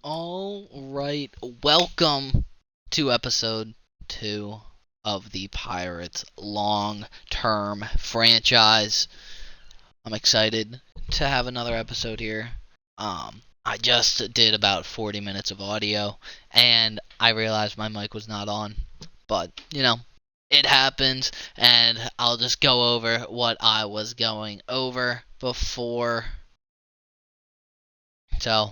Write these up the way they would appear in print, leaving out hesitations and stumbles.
All right, welcome to episode 2 of the Pirates long-term franchise. I'm excited to have another episode here. I just did about 40 minutes of audio, and I realized my mic was not on. But, it happens, and I'll just go over what I was going over before. So,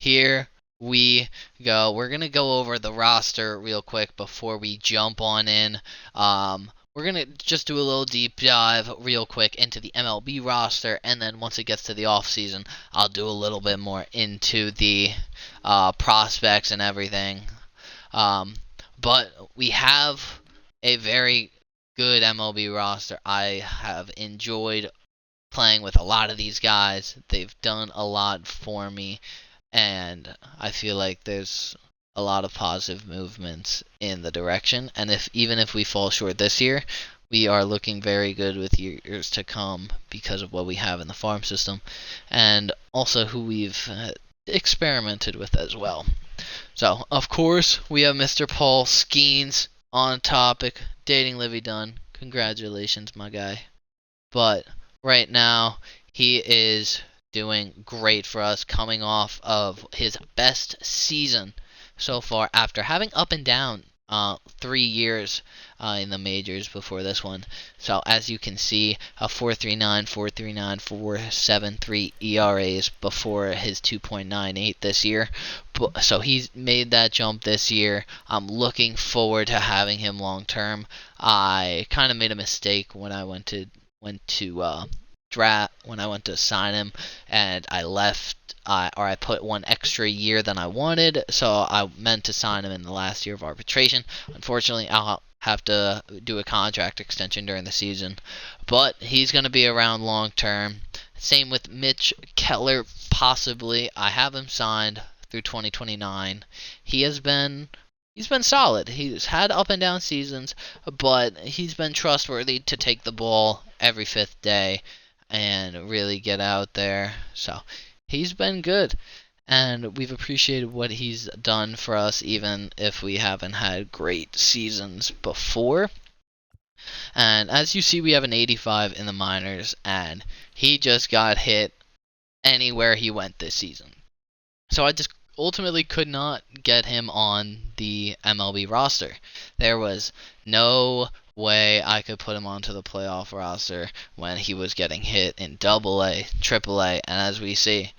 here we go. We're going to go over the roster real quick before we jump on in. We're going to just do a little deep dive real quick into the MLB roster, and then once it gets to the offseason, I'll do a little bit more into the prospects and everything. But we have a very good MLB roster. I have enjoyed playing with a lot of these guys. They've done a lot for me, and I feel like there's a lot of positive movements in the direction. And even if we fall short this year, we are looking very good with years to come because of what we have in the farm system, and also who we've experimented with as well. So, of course, we have Mr. Paul Skeens on topic, dating Livy Dunn. Congratulations, my guy. But right now, he is doing great for us, coming off of his best season so far after having up and down 3 years in the majors before this one. So as you can see, a 4.39, 4.39, 4.73 ERAs before his 2.98 this year. So he's made that jump this year. I'm looking forward to having him long term. I kind of made a mistake when I went to draft when I went to sign him, and I left or I put one extra year than I wanted, so I meant to sign him in the last year of arbitration. Unfortunately, I'll have to do a contract extension during the season, but he's going to be around long term. Same with Mitch Keller, possibly. I have him signed through 2029. He's been solid. He's had up and down seasons, but he's been trustworthy to take the ball every fifth day and really get out there. So he's been good, and we've appreciated what he's done for us, even if we haven't had great seasons before. And as you see, we have an 85 in the minors, and he just got hit anywhere he went this season. So I just ultimately could not get him on the MLB roster. There was no way I could put him onto the playoff roster when he was getting hit in AA, AAA, and as we see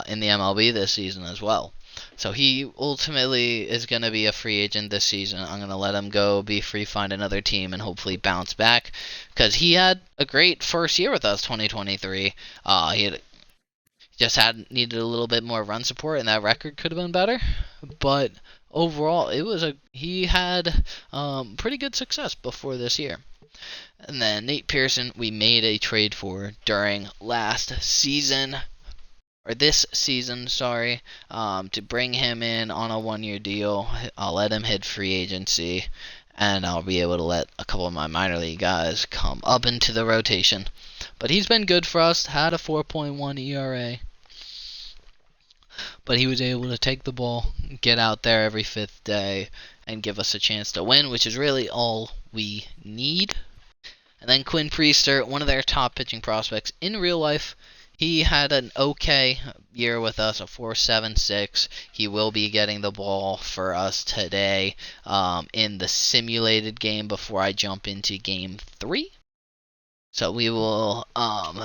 in the MLB this season as well. So he ultimately is going to be a free agent this season. I'm going to let him go, be free, find another team, and hopefully bounce back, because he had a great first year with us, 2023. He just needed a little bit more run support, and that record could have been better. But overall, he had pretty good success before this year. And then Nate Pearson, we made a trade for during this season, to bring him in on a 1-year deal. I'll let him hit free agency, and I'll be able to let a couple of my minor league guys come up into the rotation. But he's been good for us, had a 4.1 ERA. But he was able to take the ball, get out there every fifth day, and give us a chance to win, which is really all we need. And then Quinn Priester, one of their top pitching prospects in real life, he had an okay year with us, a 4.76. He will be getting the ball for us today in the simulated game before I jump into Game 3. So we will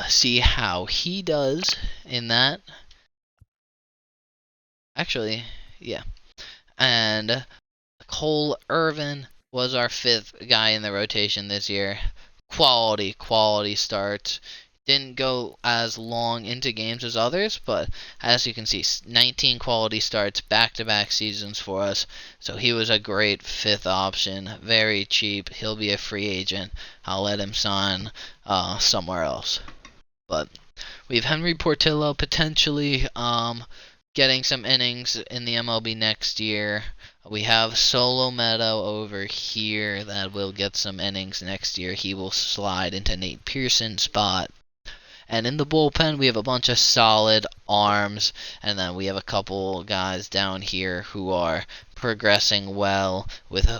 see how he does in that. Actually, yeah. And Cole Irvin was our 5th guy in the rotation this year. Quality starts. Didn't go as long into games as others, but as you can see, 19 quality starts, back-to-back seasons for us. So he was a great 5th option, very cheap. He'll be a free agent. I'll let him sign somewhere else. But we have Henry Portillo potentially getting some innings in the MLB next year. We have Solo Meadow over here that will get some innings next year. He will slide into Nate Pearson's spot. And in the bullpen, we have a bunch of solid arms, and then we have a couple guys down here who are progressing well with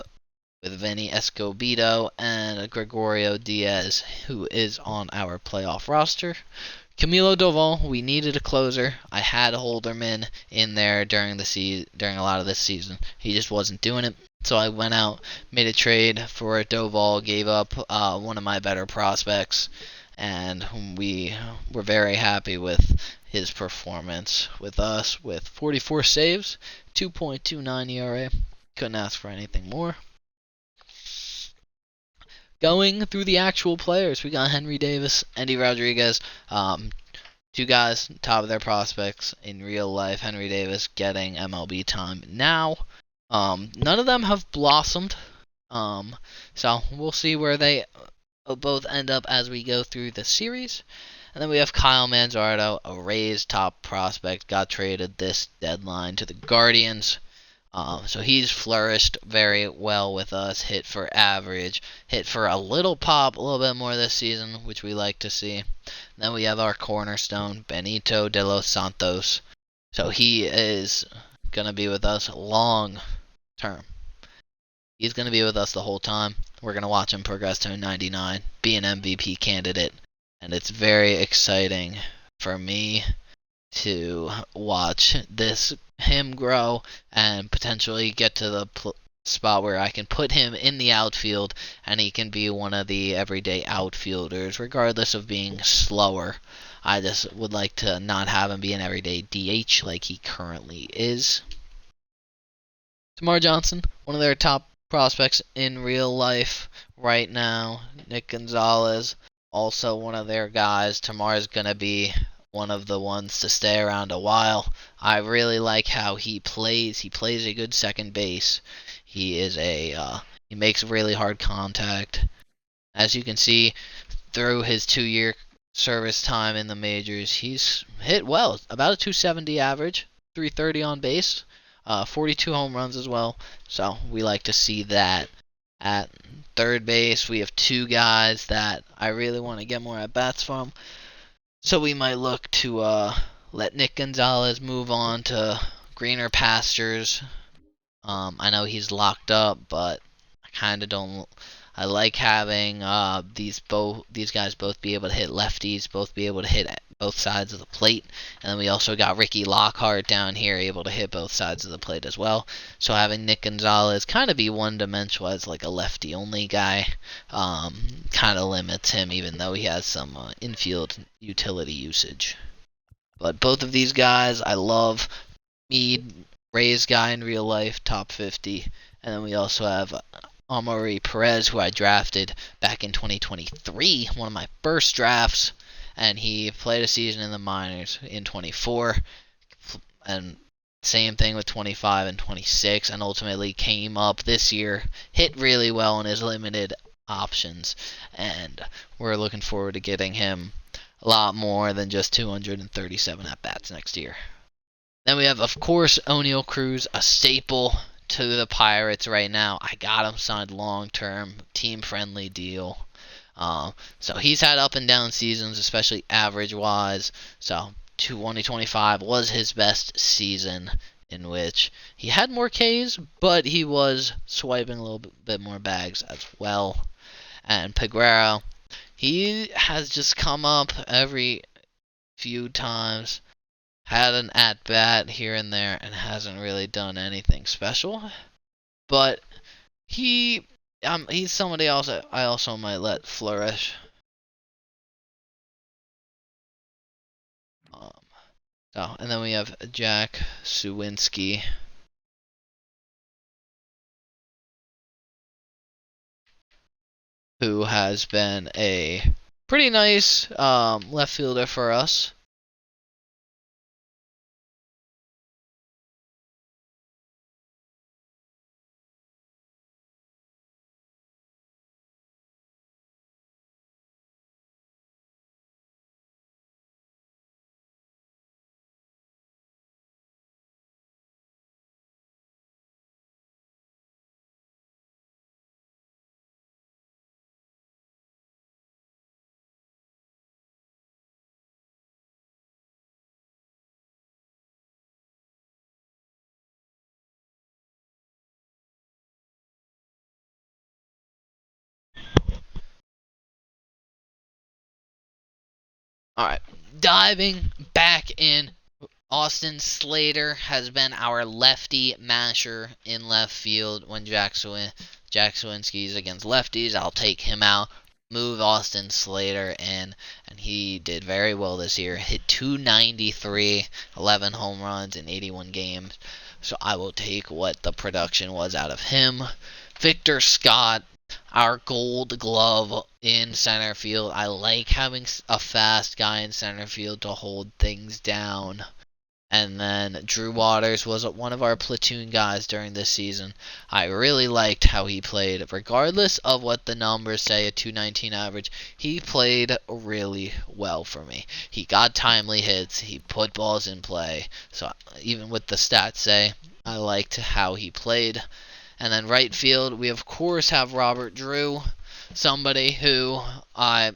Vinny Escobedo and Gregorio Diaz, who is on our playoff roster. Camilo Doval, we needed a closer. I had Holderman in there during a lot of this season. He just wasn't doing it. So I went out, made a trade for Doval, gave up one of my better prospects, and we were very happy with his performance with us with 44 saves, 2.29 ERA. Couldn't ask for anything more. Going through the actual players, we got Henry Davis, Andy Rodriguez, two guys, top of their prospects in real life. Henry Davis getting MLB time now. None of them have blossomed, so we'll see where they both end up as we go through the series. And then we have Kyle Manzardo, a Rays top prospect, got traded this deadline to the Guardians. So he's flourished very well with us, hit for average, hit for a little pop, a little bit more this season, which we like to see. Then we have our cornerstone, Benito de los Santos. So he is going to be with us long term. He's going to be with us the whole time. We're going to watch him progress to a 99, be an MVP candidate, and it's very exciting for me to watch him grow and potentially get to the spot where I can put him in the outfield and he can be one of the everyday outfielders, regardless of being slower. I just would like to not have him be an everyday DH like he currently is. Tamar Johnson, one of their top prospects in real life right now. Nick Gonzalez, also one of their guys. Tamar is going to be one of the ones to stay around a while. I really like how he plays. He plays a good second base. He makes really hard contact. As you can see, through his 2-year service time in the majors, he's hit well. About a 270 average, 330 on base, 42 home runs as well. So we like to see that. At third base, we have two guys that I really want to get more at bats from. So we might look to let Nick Gonzalez move on to greener pastures. I know he's locked up, but I kind of don't. I like having these guys both be able to hit lefties, both be able to hit both sides of the plate, and then we also got Ricky Lockhart down here able to hit both sides of the plate as well. So having Nick Gonzalez kind of be one-dimensional as like a lefty-only guy kind of limits him, even though he has some infield utility usage. But both of these guys, I love. Mead, Rays guy in real life, top 50, and then we also have Amaury Perez, who I drafted back in 2023, one of my first drafts, and he played a season in the minors in 24, and same thing with 25 and 26, and ultimately came up this year, hit really well in his limited options, and we're looking forward to getting him a lot more than just 237 at-bats next year. Then we have, of course, O'Neal Cruz, a staple to the Pirates right now. I got him signed long-term, team-friendly deal. So he's had up and down seasons, especially average-wise. So 2025 was his best season, in which he had more Ks, but he was swiping a little bit more bags as well. And Peguero, he has just come up every few times. Had an at-bat here and there and hasn't really done anything special. But he's somebody else that I also might let flourish. And then we have Jack Suwinski, who has been a pretty nice left fielder for us. Alright, diving back in. Austin Slater has been our lefty masher in left field when Jack Sawinski's against lefties. I'll take him out, move Austin Slater in, and he did very well this year. Hit 293, 11 home runs in 81 games. So I will take what the production was out of him. Victor Scott, our Gold Glove in center field. I like having a fast guy in center field to hold things down. And then Drew Waters was one of our platoon guys during this season. I really liked how he played. Regardless of what the numbers say, a 219 average, he played really well for me. He got timely hits. He put balls in play. So even with the stats say, I liked how he played. And then right field, we of course have Robert Drew, somebody who I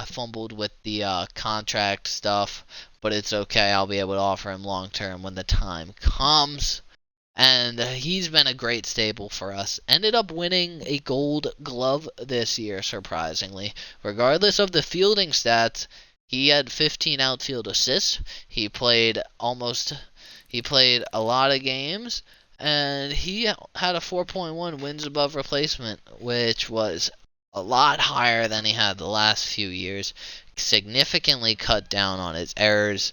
fumbled with the contract stuff, but it's okay. I'll be able to offer him long term when the time comes. And he's been a great staple for us. Ended up winning a Gold Glove this year, surprisingly. Regardless of the fielding stats, he had 15 outfield assists. He played a lot of games, and he had a 4.1 wins above replacement, which was a lot higher than he had the last few years. Significantly cut down on his errors.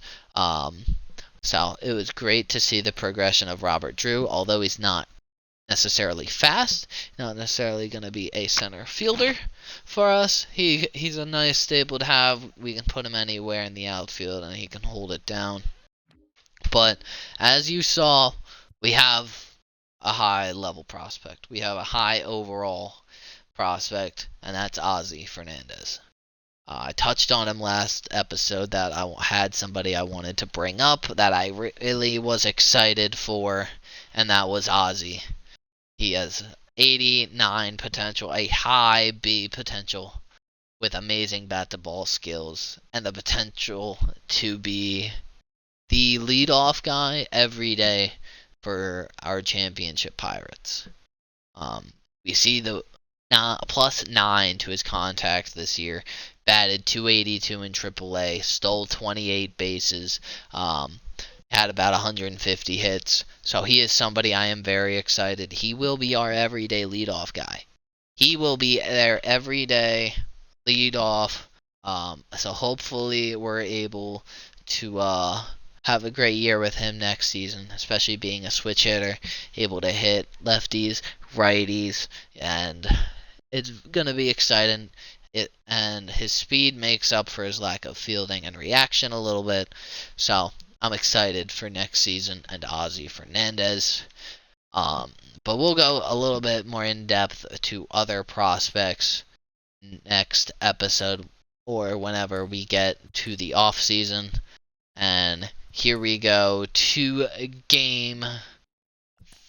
So it was great to see the progression of Robert Drew, although he's not necessarily fast, not necessarily going to be a center fielder for us. He's a nice staple to have. We can put him anywhere in the outfield and he can hold it down. But as you saw, we have a high level prospect. We have a high overall prospect, and that's Ozzie Fernandez. I touched on him last episode that I had somebody I wanted to bring up that I really was excited for, and that was Ozzie. He has 89 potential, a high B potential, with amazing bat-to-ball skills, and the potential to be the leadoff guy every day for our championship Pirates. We see the +9 to his contacts this year. Batted .282 in AAA, stole 28 bases, had about 150 hits. So he is somebody I am very excited. He will be our everyday leadoff guy. He will be there every day, leadoff. So hopefully we're able to have a great year with him next season, especially being a switch hitter, able to hit lefties, righties, and it's going to be exciting. And his speed makes up for his lack of fielding and reaction a little bit. So I'm excited for next season and Ozzie Fernandez. But we'll go a little bit more in depth to other prospects next episode or whenever we get to the off season. And here we go to game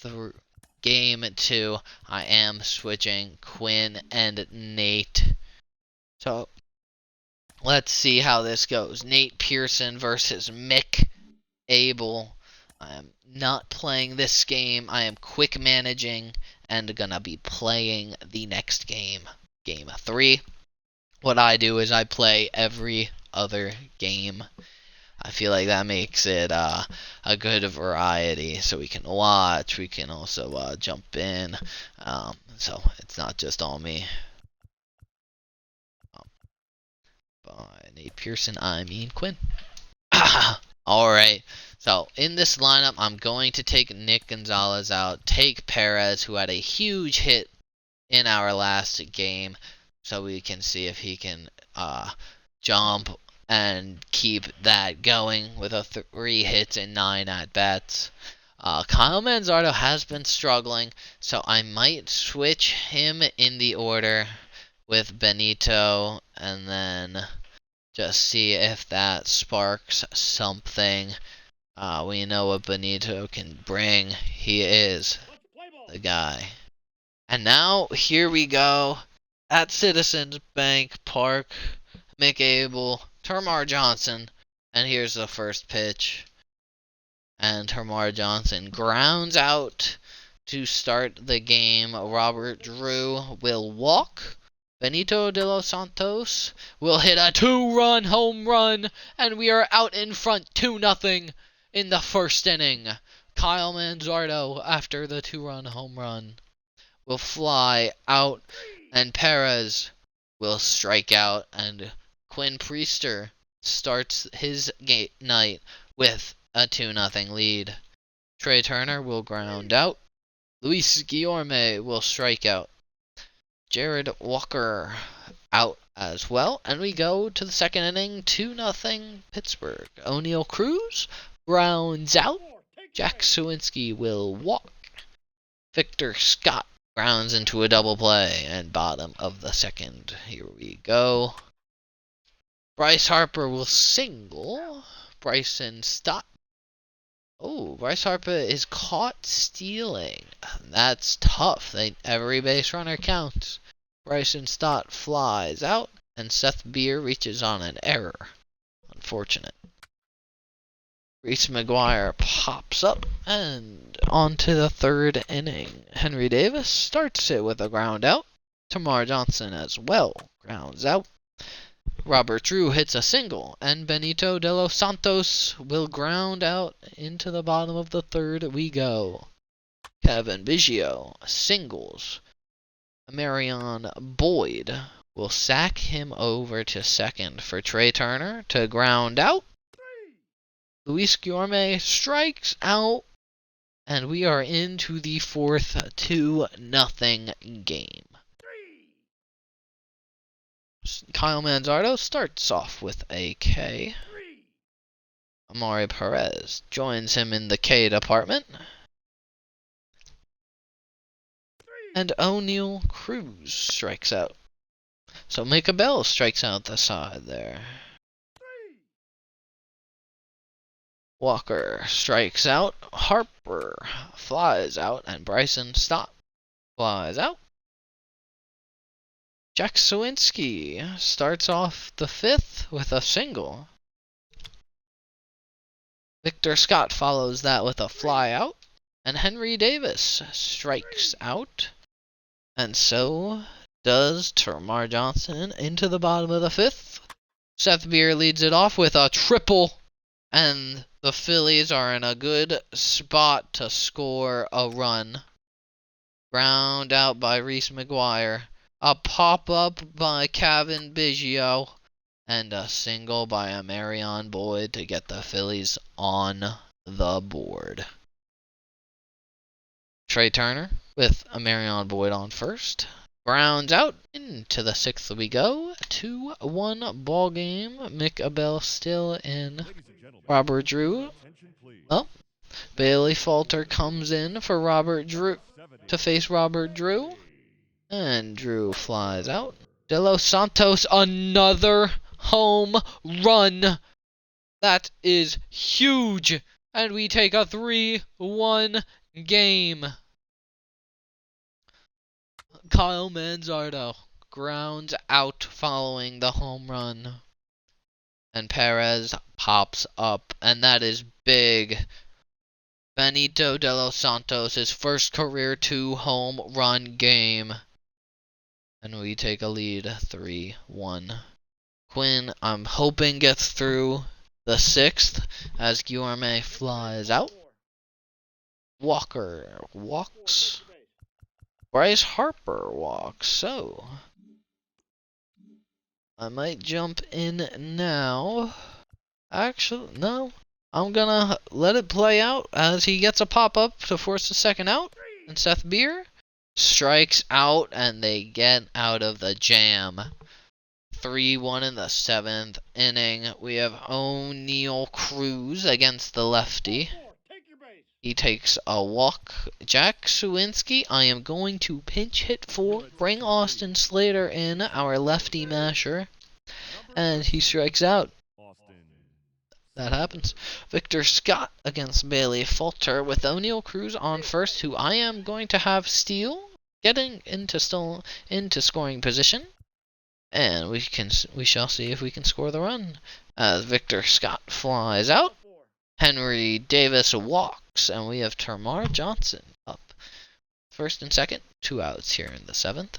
2. I am switching Quinn and Nate. So let's see how this goes. Nate Pearson versus Mick Abel. I am not playing this game. I am quick managing and gonna be playing the next game, game 3. What I do is I play every other game. I feel like that makes it a good variety, so we can watch, we can also jump in, so it's not just all me. By Nate Pearson, I mean Quinn. Alright, so in this lineup, I'm going to take Nick Gonzalez out, take Perez, who had a huge hit in our last game, so we can see if he can jump and keep that going with 3 hits and 9 at-bats. Kyle Manzardo has been struggling, so I might switch him in the order with Benito and then just see if that sparks something. We know what Benito can bring. He is the guy. And now, here we go at Citizens Bank Park. Mick Abel, Termar Johnson, and here's the first pitch. And Termar Johnson grounds out to start the game. Robert Drew will walk. Benito de los Santos will hit a 2-run home run, and we are out in front 2-0 in the first inning. Kyle Manzardo, after the 2-run home run, will fly out, and Perez will strike out, and Quinn Priester starts his night with a 2-0 lead. Trey Turner will ground out. Luis Guillorme will strike out. Jared Walker out as well. And we go to the second inning, 2-0 Pittsburgh. O'Neal Cruz grounds out. Jack Suwinski will walk. Victor Scott grounds into a double play, and bottom of the second. Here we go. Bryce Harper will single. Bryson Stott. Oh, Bryce Harper is caught stealing. That's tough. Every base runner counts. Bryson Stott flies out, and Seth Beer reaches on an error. Unfortunate. Reese McGuire pops up, and on to the third inning. Henry Davis starts it with a ground out. Tamar Johnson as well grounds out. Robert Drew hits a single, and Benito de los Santos will ground out. Into the bottom of the third we go. Kevin Biggio singles. Marion Boyd will sack him over to second for Trey Turner to ground out. Luis Guillorme strikes out, and we are into the fourth 2-0 game. Kyle Manzardo starts off with a K. Amari Perez joins him in the K department. And O'Neal Cruz strikes out. So Micah Bell strikes out the side there. Walker strikes out. Harper flies out. And Bryson Stott flies out. Jack Suwinski starts off the fifth with a single. Victor Scott follows that with a fly out. And Henry Davis strikes out. And so does Tamar Johnson into the bottom of the fifth. Seth Beer leads it off with a triple. And the Phillies are in a good spot to score a run. Ground out by Reese McGuire. A pop-up by Kevin Biggio. And a single by Marion Boyd to get the Phillies on the board. Trey Turner with Marion Boyd on first. Grounds out. Into the sixth we go. 2-1 ball game. Mick Abel still in. Robert Drew. Well, Bailey Falter comes in for Robert Drew to face Robert Drew. And Drew flies out. De Los Santos, another home run. That is huge. And we take a 3-1 game. Kyle Manzardo grounds out following the home run. And Perez pops up, and that is big. Benito de los Santos, his first career 2-home run game. And we take a lead 3-1. Quinn, I'm hoping, gets through the sixth as Guillorme flies out. Walker walks. Bryce Harper walks. So I might jump in now. Actually, no. I'm gonna let it play out as he gets a pop-up to force the second out. And Seth Beer strikes out, and they get out of the jam. 3-1 in the seventh inning. We have O'Neal Cruz against the lefty. He takes a walk. Jack Suwinski, I am going to pinch hit for. Bring Austin Slater in, our lefty masher. And he strikes out. That happens. Victor Scott against Bailey Falter with O'Neal Cruz on first, who I am going to have steal, getting into scoring position. And we shall see if we can score the run. As Victor Scott flies out. Henry Davis walks, and we have Tamar Johnson up. First and second, 2 outs here in the seventh.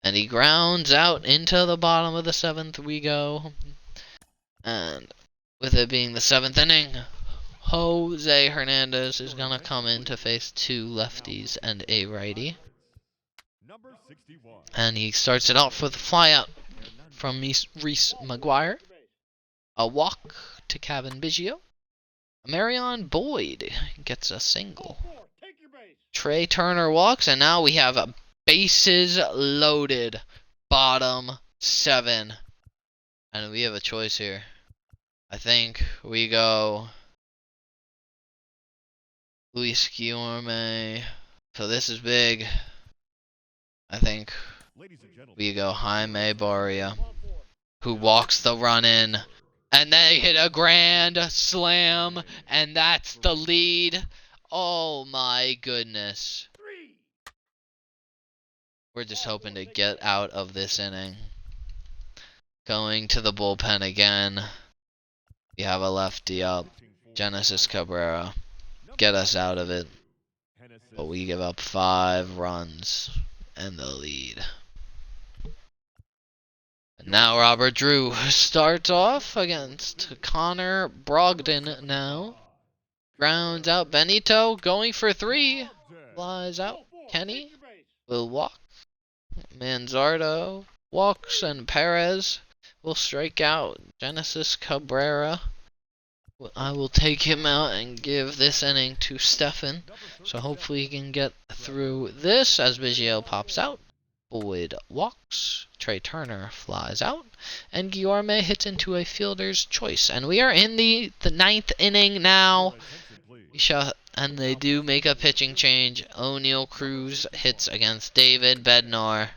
And he grounds out into the bottom of the 7th we go. And with it being the 7th inning, Jose Hernandez is going to come in to face 2 lefties and a righty. And he starts it off with a flyout from Reese McGuire. A walk to Kevin Biggio. Marion Boyd gets a single. Trey Turner walks, and now we have a bases loaded bottom 7. And we have a choice here. I think we go Luis Guillorme. So this is big. I think we go Jaime Barria, who walks the run in. And they hit a grand slam, and that's the lead. Oh my goodness. We're just hoping to get out of this inning. Going to the bullpen again. We have a lefty up. Genesis Cabrera. Get us out of it. But we give up 5 runs and the lead. And now Robert Drew starts off against Connor Brogdon now. Grounds out Benito, going for 3. Flies out. Kenny will walk. Manzardo walks, and Perez will strike out. Genesis Cabrera. I will take him out and give this inning to Stefan. So hopefully he can get through this as Biggio pops out. Boyd walks. Trey Turner flies out. And Guillorme hits into a fielder's choice. And we are in the 9th inning now. And they do make a pitching change. O'Neal Cruz hits against David Bednar.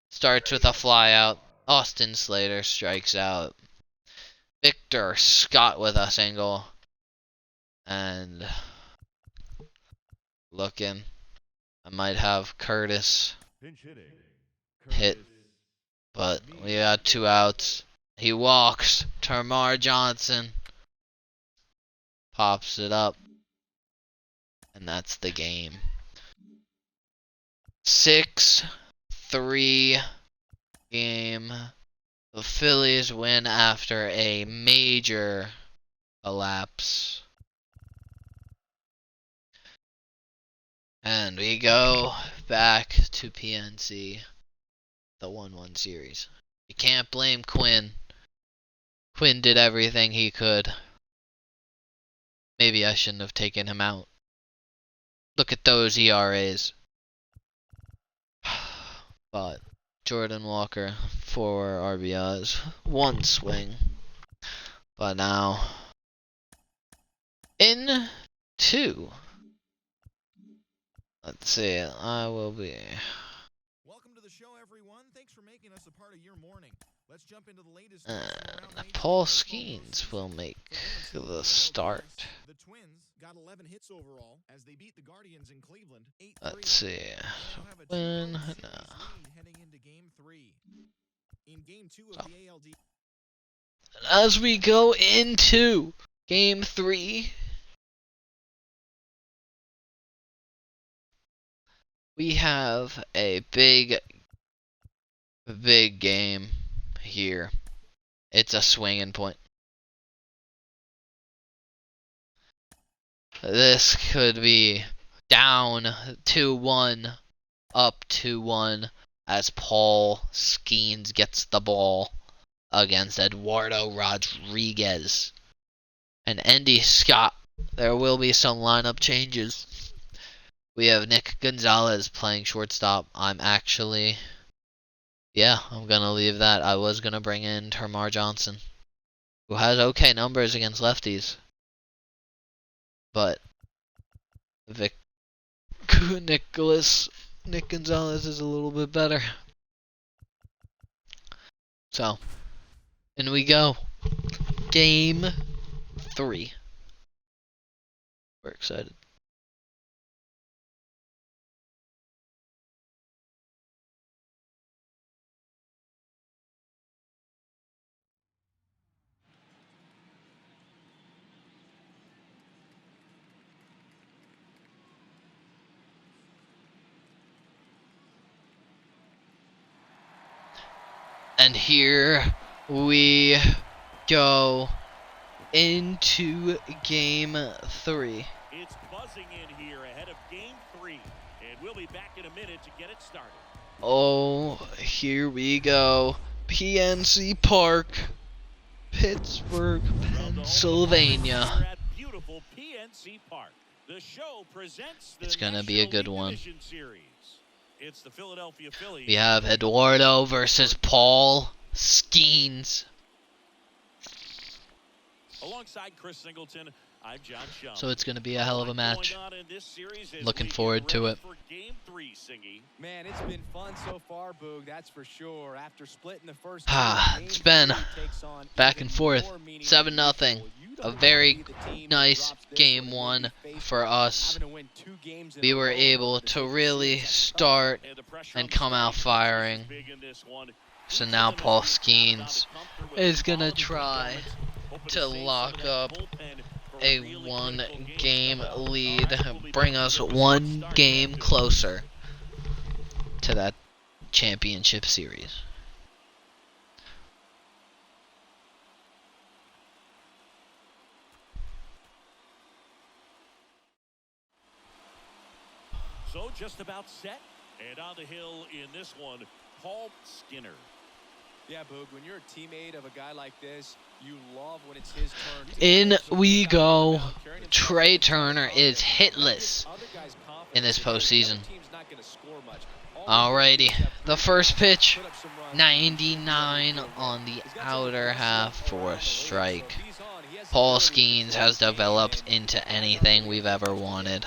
Starts with a flyout. Austin Slater strikes out. Victor Scott with a single. And looking, I might have Curtis hit, but we got 2 outs. He walks. Termar Johnson pops it up. And that's the game. 6-3 game. The Phillies win after a major collapse. And we go back to PNC, the 1-1 series. You can't blame Quinn. Quinn did everything he could. Maybe I shouldn't have taken him out. Look at those ERAs. But Jordan Walker, 4 RBIs, 1 swing. But now, in 2. Let's see, I will be. Welcome to the show, everyone. Thanks for making us a part of your morning. Let's jump into the latest. Paul Skeens will make the start. The Twins got 11 hits overall as they beat the Guardians in Cleveland. Let's see. Win. No. Heading into game 3. In game 2 of the ALD. As we go into game 3, we have a big game here. It's a swinging point. This could be down 2-1, up 2-1 as Paul Skeens gets the ball against Eduardo Rodriguez. And Andy Scott. There will be some lineup changes. We have Nick Gonzalez playing shortstop. I'm going to leave that. I was going to bring in Termar Johnson, who has okay numbers against lefties. But Nick Gonzalez is a little bit better. So, in we go. Game 3. We're excited. And here we go into Game 3. It's buzzing in here ahead of Game 3, and we'll be back in a minute to get it started. Oh, here we go. PNC Park, Pittsburgh, Pennsylvania. We're at beautiful PNC Park. The show presents the It's gonna be a good one. Series. It's the Philadelphia Phillies. We have Eduardo versus Paul Skeens. Alongside Chris Singleton, I'm John Shum. So it's going to be a hell of a match. Looking forward to it. Man, it's been fun so far, Boog, that's for sure. After splitting the first It's been back and forth. 7-0. A very nice game one for us. We were able to really start and come out firing. So now Paul Skeens is going to try to lock up a 1-game lead, bring us 1 game closer to that championship series. So just about set, and on the hill in this one, Paul Skinner. Yeah, Boog, when you're a teammate of a guy like this, you love when it's his turn. In we go. Trey Turner is hitless in this postseason. Alrighty, the first pitch, 99 on the outer half for a strike. Paul Skeens has developed into anything we've ever wanted.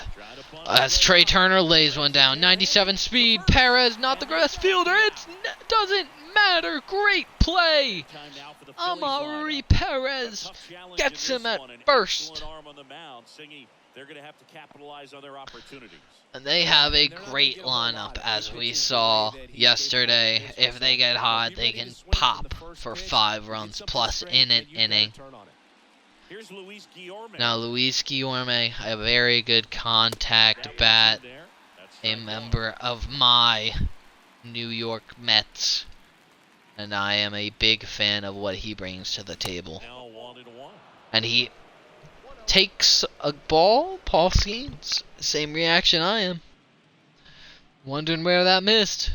As Trey Turner lays one down, 97 speed, Perez not the best fielder, it doesn't matter, great play! Amaury Perez gets him at first. And they have a great lineup, as we saw yesterday. If they get hot, they can pop for 5 runs plus in an inning. Now Luis Guillorme, a very good contact bat, a member of my New York Mets. And I am a big fan of what he brings to the table. And he takes a ball, Paul Skeens. Same reaction I am. Wondering where that missed.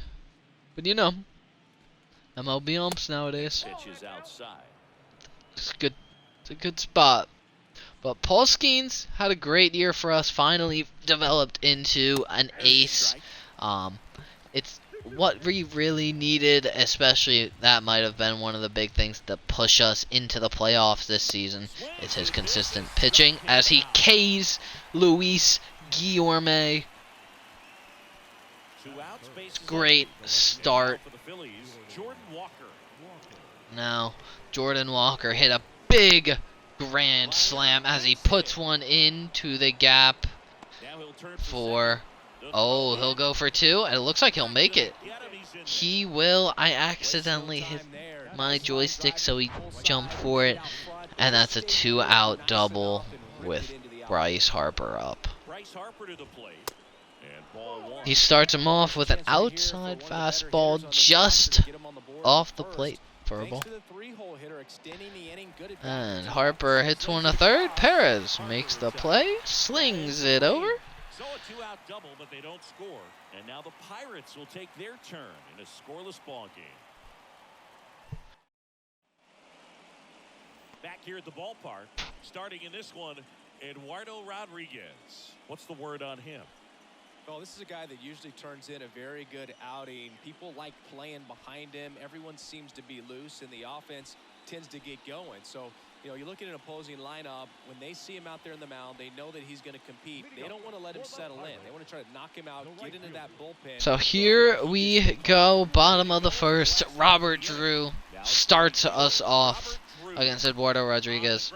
But you know, MLB umps nowadays. It's good. It's a good spot. But Paul Skeens had a great year for us. Finally developed into an ace. It's what we really needed, especially that might have been one of the big things that push us into the playoffs this season. It's his consistent pitching as he K's Luis Guillorme. Great start. Now Jordan Walker hit a big grand slam as he puts one into the gap for... Oh, he'll go for 2. It looks like he'll make it. He will. I accidentally hit my joystick, so he jumped for it. And that's a 2-out double with Bryce Harper up. He starts him off with an outside fastball just off the plate for a ball. And Harper hits one to third. Perez makes the play, slings it over. So a 2-out double, but they don't score. And now the Pirates will take their turn in a scoreless ball game. Back here at the ballpark, starting in this one, Eduardo Rodriguez. What's the word on him? Well, this is a guy that usually turns in a very good outing. People like playing behind him. Everyone seems to be loose, and the offense tends to get going. So, you know, you look at an opposing lineup, when they see him out there in the mound, they know that he's going to compete. They don't want to let him settle in. They want to try to knock him out, get into that bullpen. So here we go, bottom of the first. Robert Drew starts us off against Eduardo Rodriguez.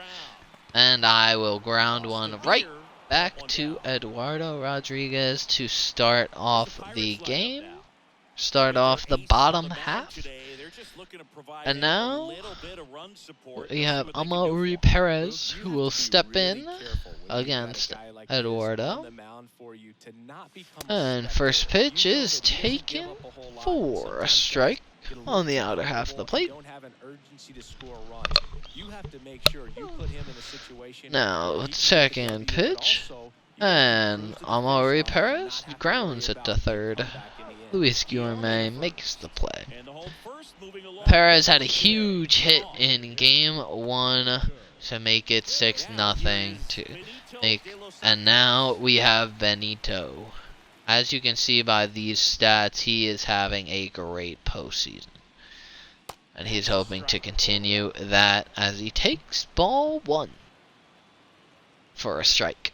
And I will ground one right back to Eduardo Rodriguez to start off the game. Start off the bottom half. And now we have Amaury Perez, who will step in against Eduardo. And first pitch is taken for a strike. get a little on the too outer half of the comfortable. If you plate. don't have an urgency to score a run, you have to make sure you put him in a situation Now, where he can get the second W, but pitch. also you gotta keep And cruise to the finish Amaury line and Perez not have to worry grounds it about to the third. comeback in the end. Luis Guillaume Guillorme first. makes the play. And the home first moving along. Perez had a huge hit in game 1 to make it 6-0 to make, and now we have Benito. As you can see by these stats, he is having a great postseason. And he's hoping to continue that as he takes ball 1 for a strike.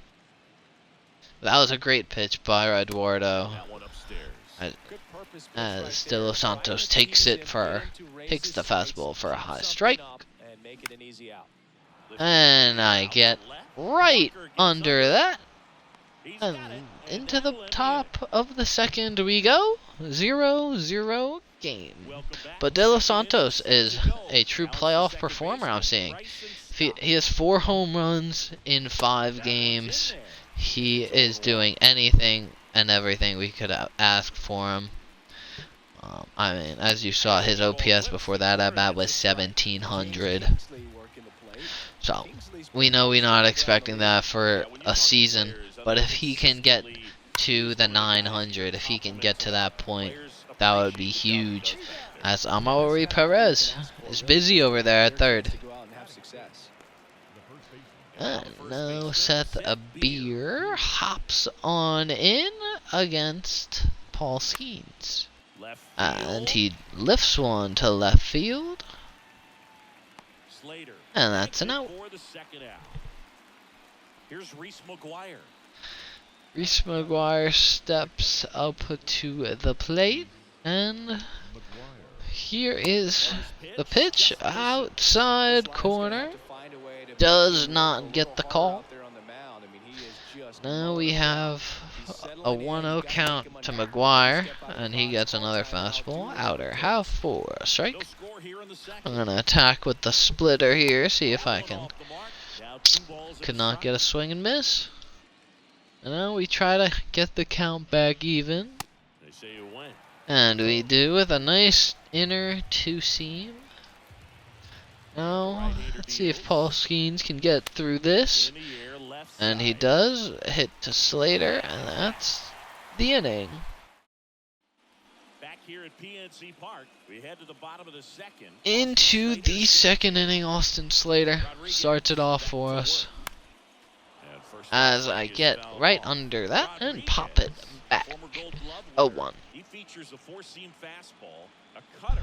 That was a great pitch by Eduardo. That one upstairs. As De Los Santos takes the fastball for a high strike. And I get right under that. And into the top of the second we go. 0-0 game. But De Los Santos is a true playoff performer, I'm seeing. He has 4 home runs in 5 games. He is doing anything and everything we could ask for him. I mean, as you saw, his OPS before that at bat was 1,700. So, we know we're not expecting that for a season. But if he can get to the 900, if he can get to that point, that would be huge. As Amaury Perez is busy over there at third. And now Seth Beer hops on in against Paul Skeens. And he lifts one to left field. And that's an out. Here's Reese McGuire. Reese McGuire steps up to the plate. And here is the pitch. Outside corner. Does not get the call. Now we have a 1-0 count to McGuire, and he gets another fastball. Outer half for a strike. I'm going to attack with the splitter here, see if I can. Could not get a swing and miss. And now we try to get the count back even. And we do with a nice inner 2-seam. Now, let's see if Paul Skeens can get through this. And he does. Hit to Slater, and that's the inning. Back here at PNC Park, we head to the bottom of the second. Into the second inning, Austin Slater starts it off for us. As I get right under that and pop it back. 0-1. He features a 4-seam fastball, a cutter.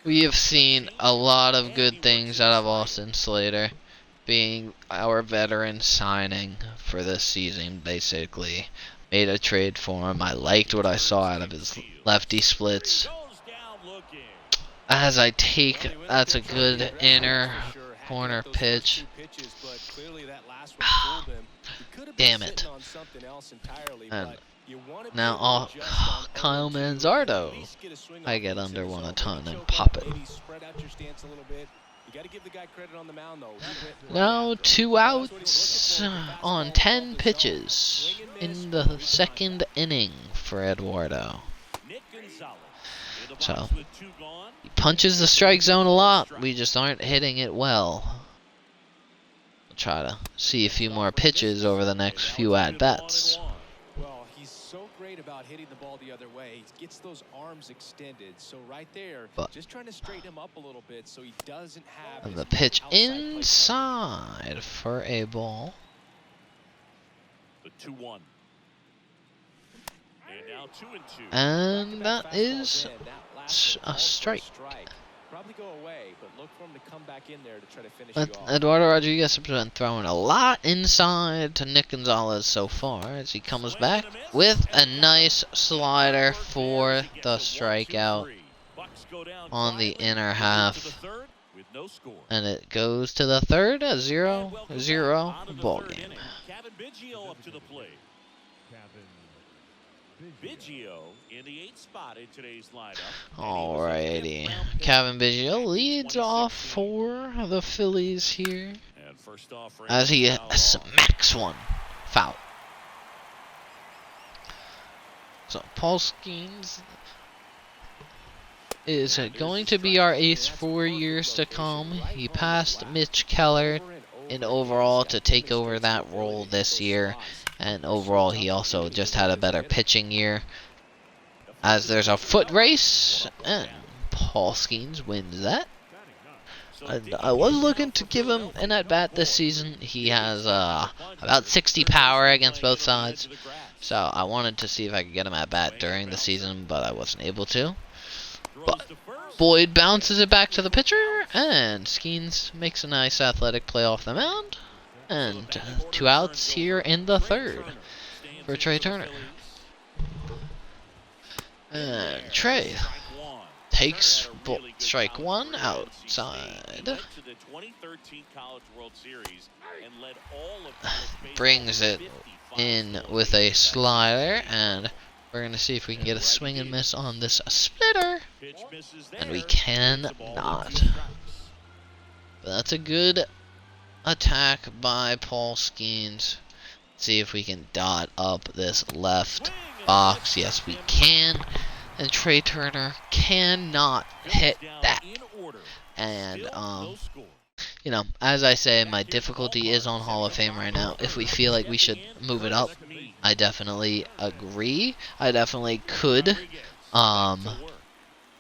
We have seen a lot of good things out of Austin Slater, being our veteran signing for this season, basically. Made a trade for him. I liked what I saw out of his lefty splits. As I take, that's a good inner corner pitch. Damn it. And now, Kyle Manzardo. I get under one a ton and pop it. Now 2 outs on 10 pitches in the second inning for Eduardo. So, he punches the strike zone a lot. We just aren't hitting it well. We'll try to see a few more pitches over the next few at-bats. Well, he's so great about hitting the ball the other way. He gets those arms extended. So right there, just trying to straighten him up a little bit so he doesn't have and the pitch inside for a ball. The 2-1. And now 2-2. And that is a strike. Probably go away, but look for him to come back in there to try to finish you off. Eduardo Rodriguez has been throwing a lot inside to Nick Gonzalez so far as he comes back with a nice slider for the strikeout on the inner half. And it goes to the third, a 0-0 ball game. Biggio in the 8th spot in today's lineup. Alrighty. Kevin Biggio leads off for the Phillies here. As he smacks one. Foul. So Paul Skeens is going to be our ace for years to come. He passed Mitch Keller in overall to take over that role this year, and overall he also just had a better pitching year. As there's a foot race, and Paul Skeens wins that. And I was looking to give him an at-bat this season. He has about 60 power against both sides, so I wanted to see if I could get him at-bat during the season, but I wasn't able to. But Boyd bounces it back to the pitcher, and Skeens makes a nice athletic play off the mound. And 2 outs here in the third for Trey Turner. And Trey takes strike 1 outside. Brings it in with a slider, and we're going to see if we can get a swing and miss on this splitter. And we cannot. But that's a good attack by Paul Skeens. See if we can dot up this left box. Yes, we can. And Trey Turner cannot hit that. And, you know, as I say, my difficulty is on Hall of Fame right now. If we feel like we should move it up, I definitely agree. I definitely could,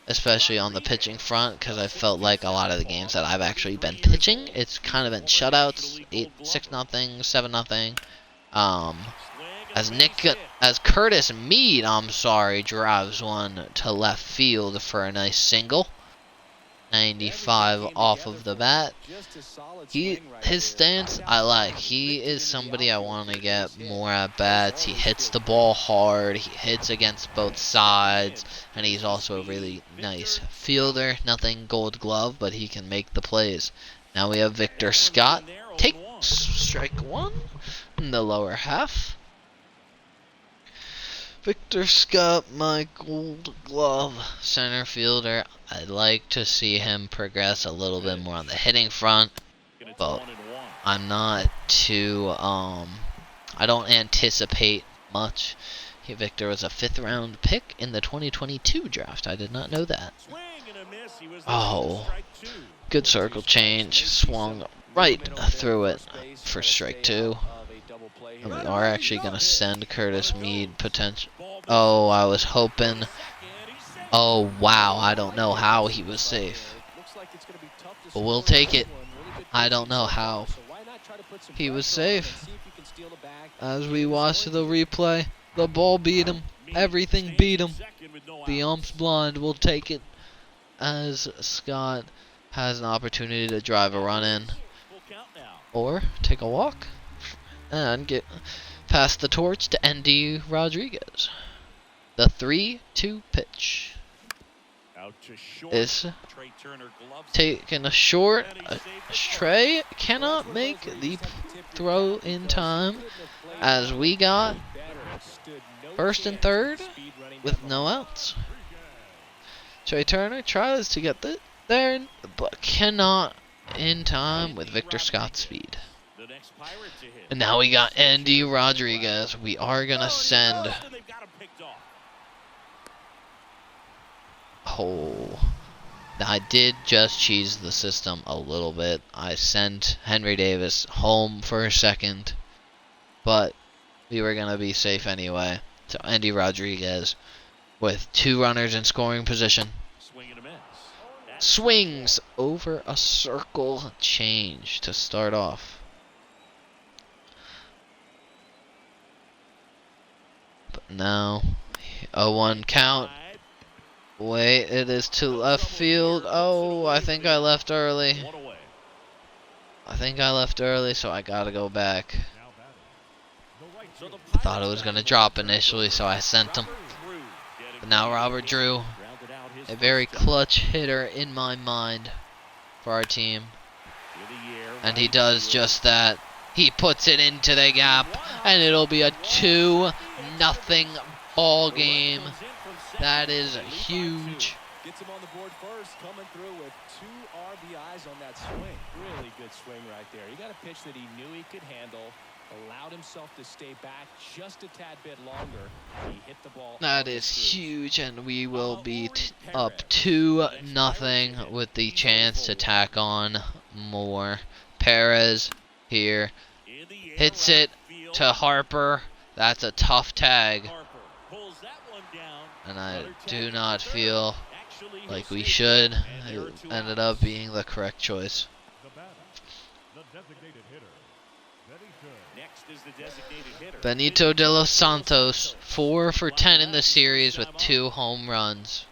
especially on the pitching front, because I felt like a lot of the games that I've actually been pitching, it's kind of been shutouts, 6-0, 7-0. As Curtis Mead, drives one to left field for a nice single. 95 off of the bat. His stance I like. He is somebody I want to get more at bats. He hits the ball hard. He hits against both sides, and he's also a really nice fielder. Nothing Gold Glove, but he can make the plays. Now we have Victor Scott. Takes strike 1 in the lower half. Victor Scott, my Gold Glove center fielder. I'd like to see him progress a little bit more on the hitting front, but I'm not too, I don't anticipate much. Victor was a 5th round pick in the 2022 draft. I did not know that. Oh, good circle change. Swung right through it for strike 2. And we are actually going to send Curtis Mead potential. Oh, I was hoping. Oh, wow. I don't know how he was safe. But we'll take it. I don't know how he was safe. As we watch the replay, the ball beat him. Everything beat him. The ump's blind. We'll take it as Scott has an opportunity to drive a run in. Or take a walk. And get pass the torch to Andy Rodriguez. The 3-2 pitch is taken a short. Trey cannot make the throw in time, as we got 1st and 3rd with no outs. Trey Turner tries to get there, but cannot in time with Victor Scott's speed. And now we got Andy Rodriguez. We are going to send. Oh. I did just cheese the system a little bit. I sent Henry Davis home for a second, but we were going to be safe anyway. So Andy Rodriguez with 2 runners in scoring position. Swings over a circle change to start off. But now, 0-1 count. Wait, it is to left field. Oh, I think I left early. So I gotta go back. I thought it was gonna drop initially, so I sent him. But now Robert Drew, a very clutch hitter in my mind for our team. And he does just that. He puts it into the gap, and it'll be a 2-0 ball game. That is huge. Gets him on the board first, coming through with 2 RBIs on that swing. Really good swing right there. He got a pitch that he knew he could handle. allowed himself to stay back just a tad bit longer. He hit the ball. That is huge, and we will be up 2-0 with the chance to tack on more. Perez here hits it to Harper. That's a tough tag, and I do not feel like we should. It ended up being the correct choice. Benito de los Santos, 4 for 10 in the series with 2 home runs.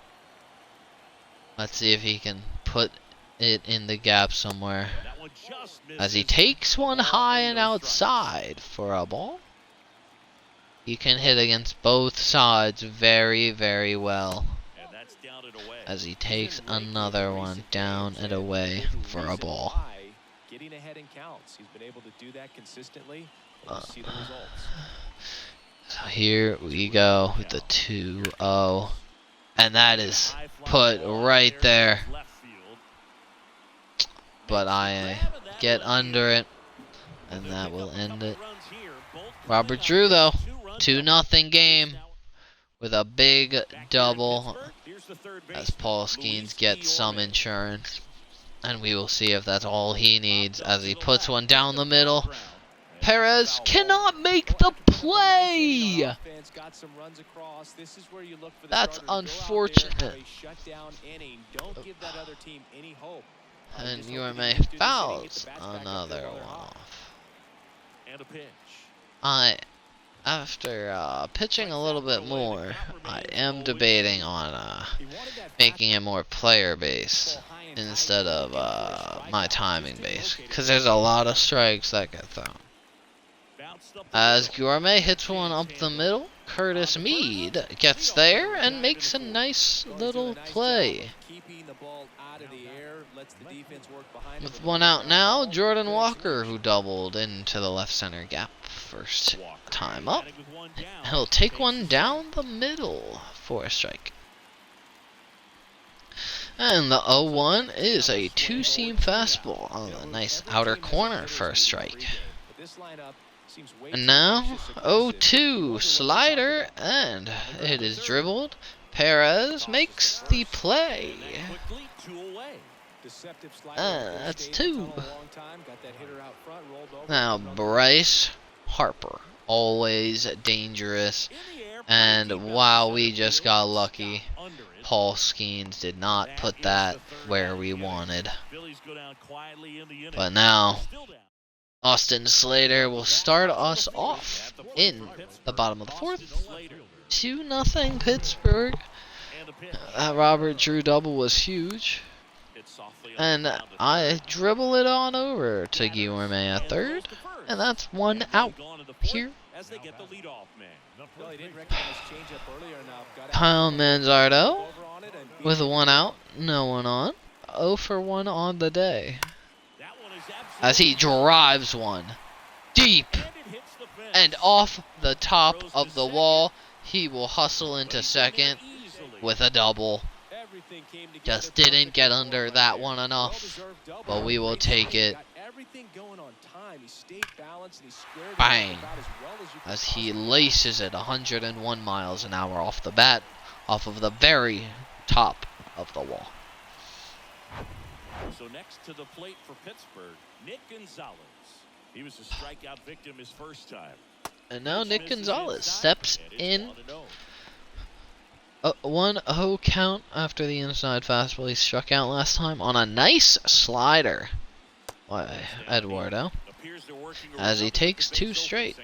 Let's see if he can put it in the gap somewhere. As he takes one high and outside for a ball. He can hit against both sides very, very well. As he takes another one down and away for a ball. Getting ahead in counts. He's been able to do that consistently. See the results. So here we go with the 2-0. And that is put right there. But I get under it. And that will end it. Robert Drew, though. 2-0 game. With a big double. As Paul Skeens gets some insurance. And we will see if that's all he needs as he puts one down the middle. Perez cannot make the play. That's unfortunate. And UMA fouls another one off. After pitching a little bit more, I am debating on making it more player-based instead of my timing base, because there's a lot of strikes that get thrown. As Gourmet hits one up the middle, Curtis Mead gets there and makes a nice little play. With one out now, Jordan Walker, who doubled into the left center gap first time up. He'll take one down the middle for a strike. And the 0-1 is a two-seam fastball on the nice outer corner for a strike. And now 0-2 slider, and it is dribbled. Perez makes the play. That's 2. Now Bryce Harper, always dangerous. And wow, we just got lucky. Paul Skeens did not put that where we wanted. But now Austin Slater will start us off in the bottom of the 4th. 2-0 Pittsburgh. That Robert Drew double was huge. And I dribble it on over to Guillaume at third. And that's one out here. Kyle Manzardo with one out, no one on. 0 for 1 on the day. As he drives one deep and off the top of the wall. He will hustle into second with a double. Just didn't get under that one enough, but we will take it. Bang! As he laces it 101 miles an hour off the bat, off of the very top of the wall. So next to the plate for Pittsburgh, Nick Gonzalez. He was a strikeout victim his first time. And now Nick Gonzalez steps in. 1-0 count after the inside fastball. He struck out last time on a nice slider by Eduardo. As he takes 2 straight.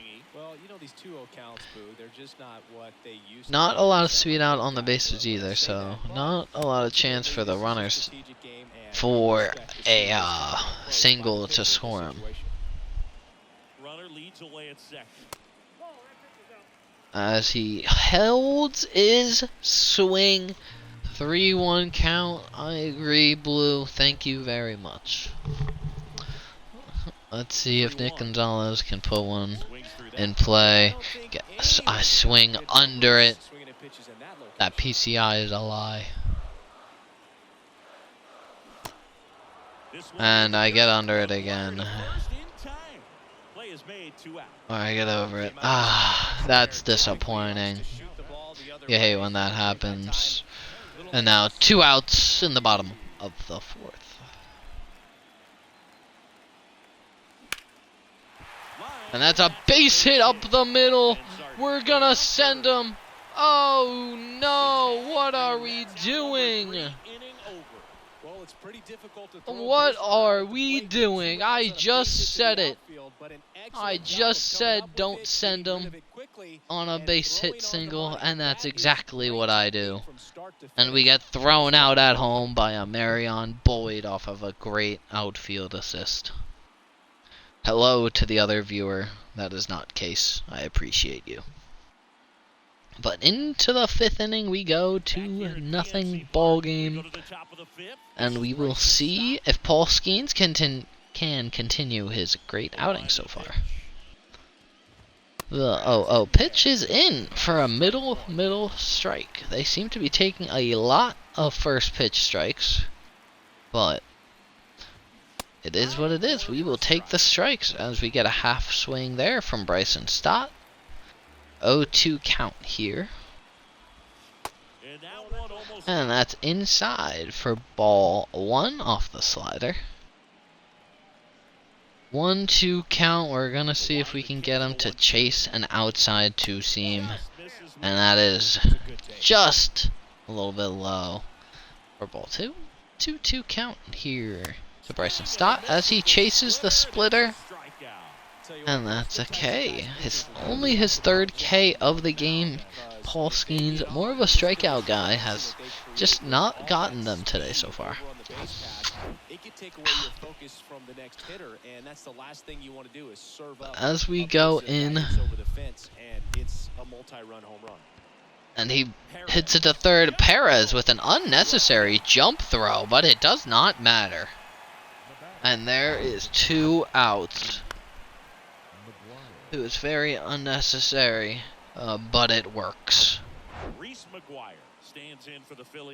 Not a lot of speed out on the bases either, so not a lot of chance for the runners for a single to score him. Runner leads away at second. As he holds his swing. 3-1 count. I agree, Blue. Thank you very much. Let's see if Nick Gonzalez can put one in play. I swing under it. That PCI is a lie. And I get under it again. is made 2 out. Alright, get over it. Ah, that's disappointing. You hate when that happens. And now 2 outs in the bottom of the 4th. And that's a base hit up the middle. We're gonna send him. Oh no, what are we doing? What are we doing? I just said it. I just said don't send him on a base hit single, and that's exactly what I do. And we get thrown out at home by a Marion Boyd off of a great outfield assist. Hello to the other viewer. That is not case. I appreciate you. But into the 5th inning we go, 2-0 ball game, and we will see if Paul Skeens can continue his great outing so far. The pitch is in for a middle strike. They seem to be taking a lot of first pitch strikes, but it is what it is. We will take the strikes as we get a half swing there from Bryson Stott. 0-2 count here. And that's inside for ball 1 off the slider. 1-2 count. We're going to see if we can get him to chase an outside 2-seam. And that is just a little bit low for ball 2. 2-2 count here to Bryson Stott as he chases the splitter. And that's a K. Only his 3rd K of the game. Paul Skeens, more of a strikeout guy, has just not gotten them today so far. As we go in, and he hits it to third. Perez with an unnecessary jump throw, but it does not matter. And there is 2 outs. It was very unnecessary, but it works.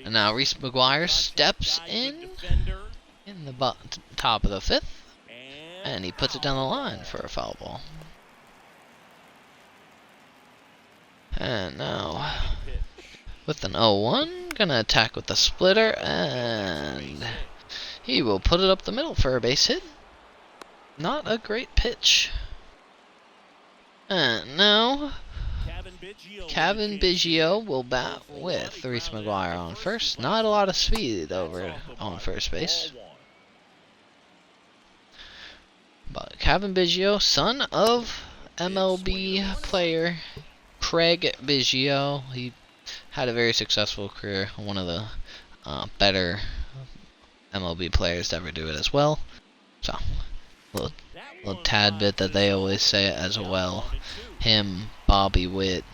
And now Reese McGuire steps in the top of the 5th, and he puts it down the line for a foul ball. And now, with an 0-1, gonna attack with the splitter, and he will put it up the middle for a base hit. Not a great pitch. And now, Kevin Biggio will bat with Reese McGuire on first. Not a lot of speed over on first base. But Kevin Biggio, son of MLB player Craig Biggio, he had a very successful career. One of the better MLB players to ever do it as well. So, little tad bit that they always say it as well. Him, Bobby Witt.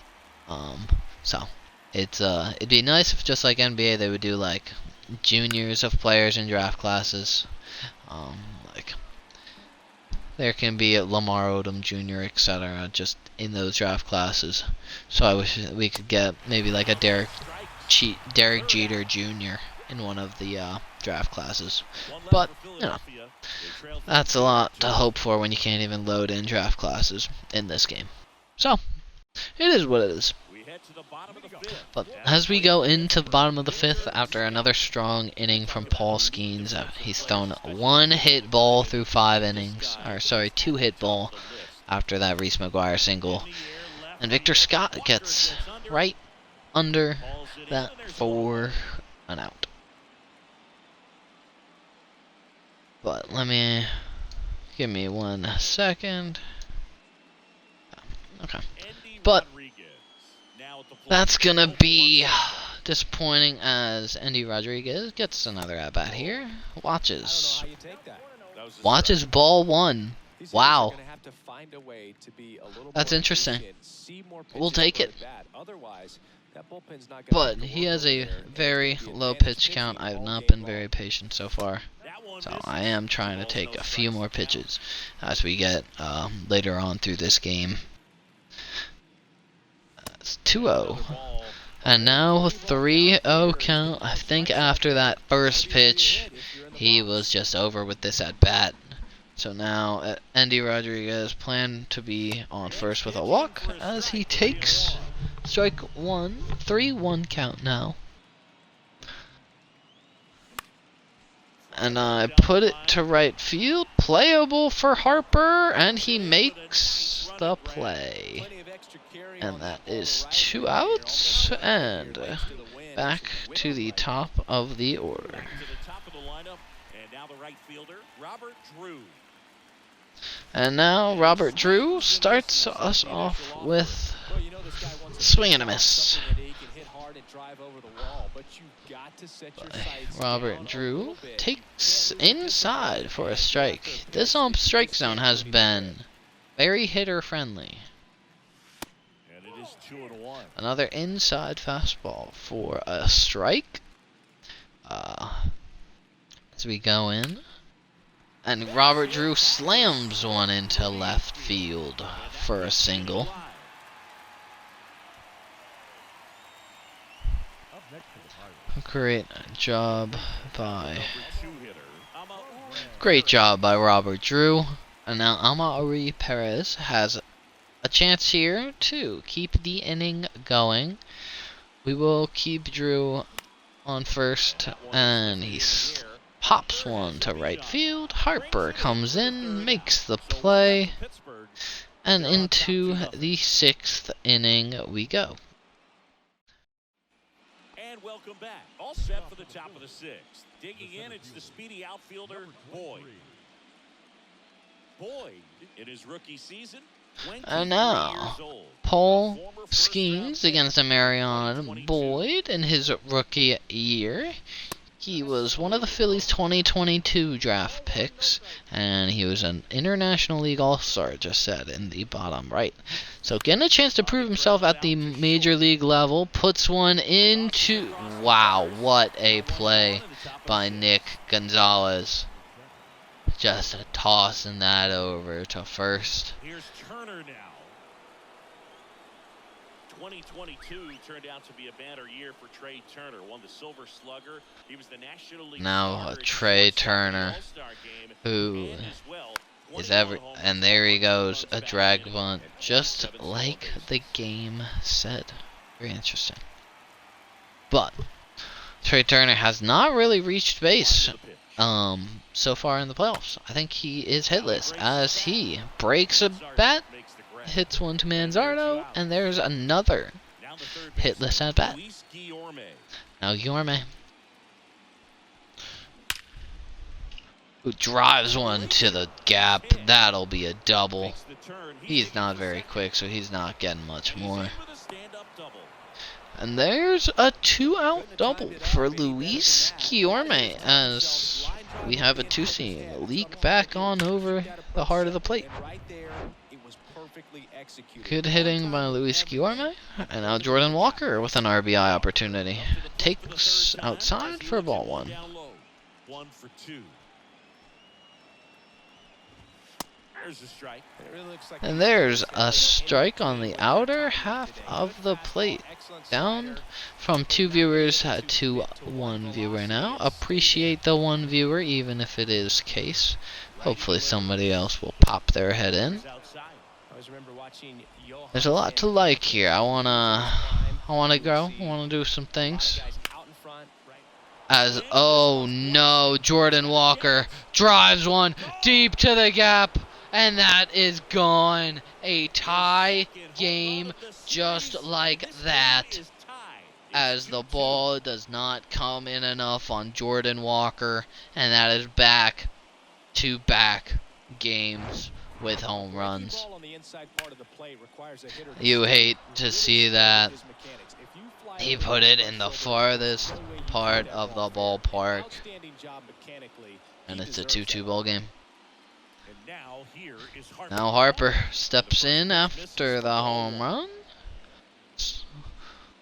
So it'd be nice if just like NBA they would do like juniors of players in draft classes. Like there can be a Lamar Odom Jr., etc. just in those draft classes. So I wish we could get maybe like a Derek Jeter Jr. in one of the draft classes. But you know, that's a lot to hope for when you can't even load in draft classes in this game. So it is what it is. But as we go into the bottom of the 5th, after another strong inning from Paul Skeens, he's thrown 1 hit ball through 5 innings. Or sorry, 2 hit ball after that Reese McGuire single. And Victor Scott gets right under that for an out. But give me 1 second. Okay. But that's gonna be disappointing as Andy Rodriguez gets another at-bat here. Watches ball 1. Wow. That's interesting. We'll take it. But he has a very low pitch count. I have not been very patient so far. So I am trying to take a few more pitches as we get later on through this game. It's 2-0. And now 3-0 count. I think after that first pitch, he was just over with this at bat. So now Andy Rodriguez planned to be on first with a walk as he takes strike one. 3-1 count now. And I put it to right field, playable for Harper, and he makes the play. And that is 2 outs, and back to the top of the order. And now Robert Drew starts us off with swing and a miss. Robert Drew takes inside for a strike. This strike zone has been very hitter friendly. Another inside fastball for a strike. As we go in. And Robert Drew slams one into left field for a single. Great job by Robert Drew. And now Amaury Perez has a chance here to keep the inning going. We will keep Drew on first, and he pops one to right field. Harper comes in, makes the play, and into the 6th inning we go. And welcome back. All set for the top of the 6th. Digging in, it's the speedy outfielder, Boyd. Boyd, in his rookie season, and now, Paul Skeens against Marion Boyd in his rookie year. He was one of the Phillies 2022 draft picks, and he was an International League All-Star, just said in the bottom right. So getting a chance to prove himself at the Major League level, puts one into... Wow, what a play by Nick Gonzalez. Just tossing that over to first. Here's Turner now. 2022 turned out to be a banner year for Trey Turner. Won the Silver Slugger. He was the National League now Trey Turner, who is and there he goes, a drag bunt, just like the game said. Very interesting. But Trey Turner has not really reached base so far in the playoffs. I think he is hitless as he breaks a bat, hits one to Manzardo, and there's another hitless at bat. Now Guillorme, who drives one to the gap. That'll be a double. He's not very quick, so he's not getting much more. And there's a 2-out double for Luis Guillorme as we have a two-seam leak back on over the heart of the plate. Good hitting by Luis Guillorme. And now Jordan Walker with an RBI opportunity. Takes outside for ball 1. 1 for 2. There's a strike. And there's a strike on the outer half of the plate. Down from 2 viewers to 1 viewer now. Appreciate the 1 viewer, even if it is Case. Hopefully somebody else will pop their head in. There's a lot to like here. I wanna go. I wanna do some things. Oh no, Jordan Walker drives one deep to the gap. And that is gone. A tie game just like that. As the ball does not come in enough on Jordan Walker. And that is back-to-back games with home runs. You hate to see that. He put it in the farthest part of the ballpark. And it's a 2-2 ball game. Now Harper steps in after the home run.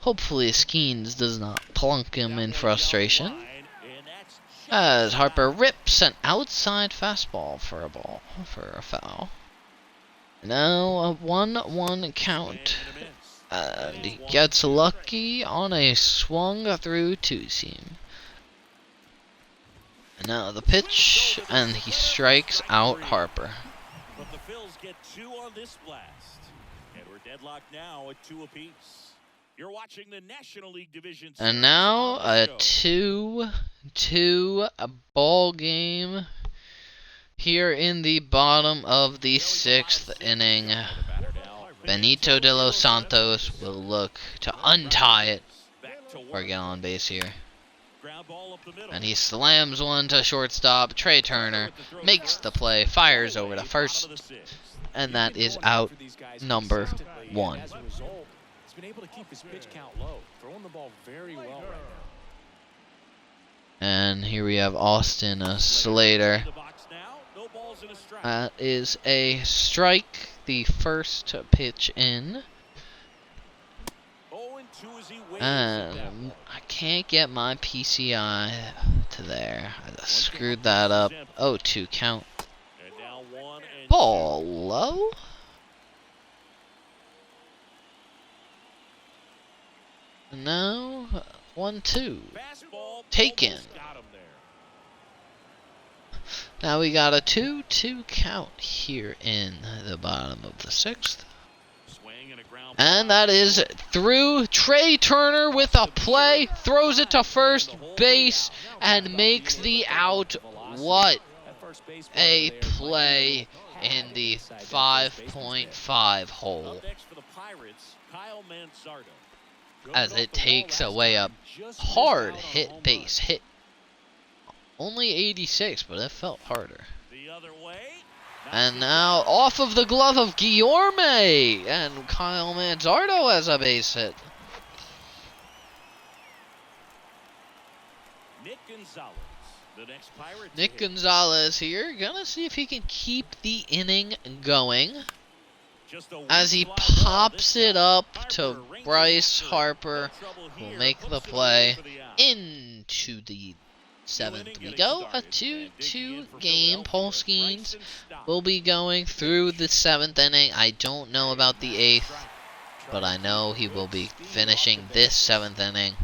Hopefully Skeens does not plunk him in frustration. As Harper rips an outside fastball for a foul. Now a 1-1 count. And he gets lucky on a swung through two-seam. And now the pitch, and he strikes out Harper. But the Phils get 2 on this blast. And we're deadlocked now at 2 apiece. You're watching the National League Division Series And now on the a show. 2-2 ball game here in the bottom of the 6th inning. Benito de los Santos will look to untie it or get on base here. And he slams one to shortstop. Trey Turner makes the play, fires over to first, and that is out number 1. As a result, he's been able to keep his pitch count low, throwing the ball very well right now. And here we have Austin Slater. That is a strike, the first pitch in. And I can't get my PCI to there. I just screwed that up. 0-2 count. Ball low. And now 1-2. Taken. Now we got a 2-2 count here in the bottom of the 6th. And that is through. Trey Turner with a play, throws it to first base and makes the out. What a play in the 5.5 hole. As it takes away a hard hit base hit. Only 86, but it felt harder. And now off of the glove of Guillorme, and Kyle Manzardo has a base hit. Nick Gonzalez here, gonna see if he can keep the inning going. As he pops it up to Bryce Harper, who will make the play into the 7th. We go a 2-2 game. Paul Skeens will be going through the 7th inning. I don't know about the 8th, but I know he will be finishing this 7th inning.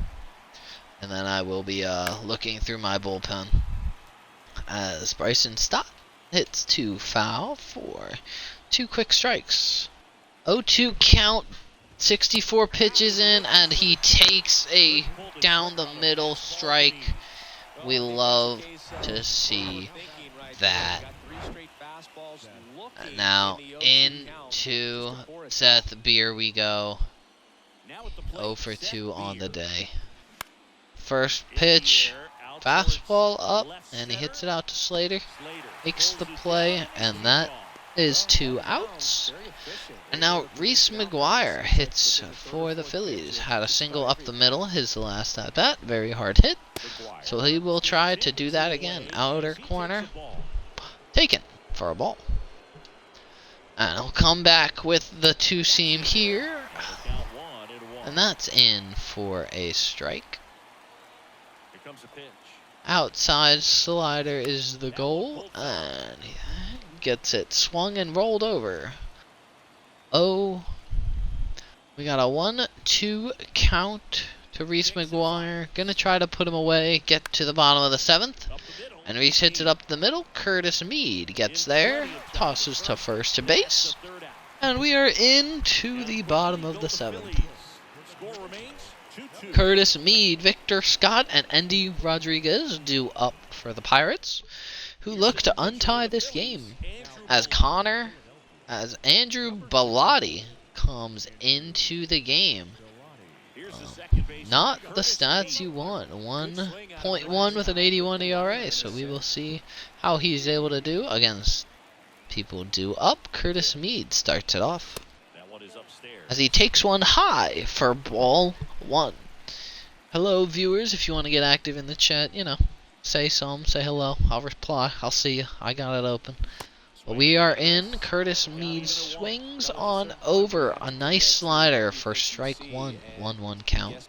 And then I will be looking through my bullpen as Bryson Stott hits 2 foul for 2 quick strikes. 0-2 count, 64 pitches in, and he takes a down the middle strike. We love to see that. And now into Seth Beer we go. 0 for 2 on the day. First pitch, fastball up, and he hits it out to Slater. Makes the play, and that is 2 outs. And now Reese McGuire hits for the Phillies. Had a single up the middle his last at bat. Very hard hit. So he will try to do that again. Outer corner. Taken for a ball. And he'll come back with the 2-seam here. And that's in for a strike. Outside slider is the goal. And he gets it swung and rolled over. Oh, we got a 1-2 count to Reese McGuire. Gonna try to put him away, get to the bottom of the 7th. And Reese hits it up the middle. Curtis Mead gets there, tosses to first base. And we are into the bottom of the 7th. Curtis Mead, Victor Scott, and Andy Rodriguez due up for the Pirates, who look to untie this game. As Andrew Bellotti comes into the game. Not the stats you want. 1.1 with an 81 ERA. So we will see how he's able to do against people due up. Curtis Mead starts it off. As he takes one high for ball 1. Hello, viewers. If you want to get active in the chat, say hello. I'll reply. I'll see you. I got it open. We are in. Curtis Mead swings on over. A nice slider for strike 1. 1-1 count.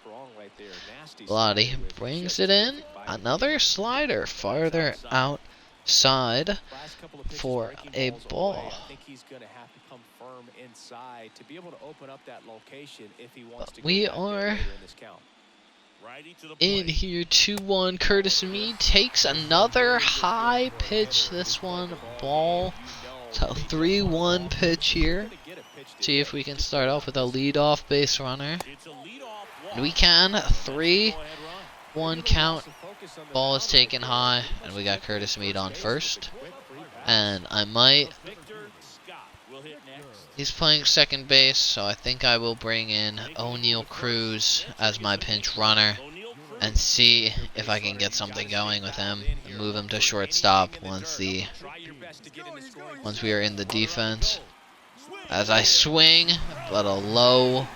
Bellotti brings it in. Another slider farther outside for a ball. Righty to the in plate. here. 2-1. Curtis Mead takes another high pitch. This one ball. So 3-1 pitch here. See if we can start off with a leadoff base runner. It's a leadoff And we walk. can. That's the 3-1 go-ahead run. count. Ball is taken high, and we got Curtis Mead on first. And I might. Victor Scott will hit next. He's playing second base, so I think I will bring in O'Neal Cruz as my pinch runner O'Neal Cruz. and see if I can get something going with him and move him to shortstop once we are in the defense. As I swing, but a low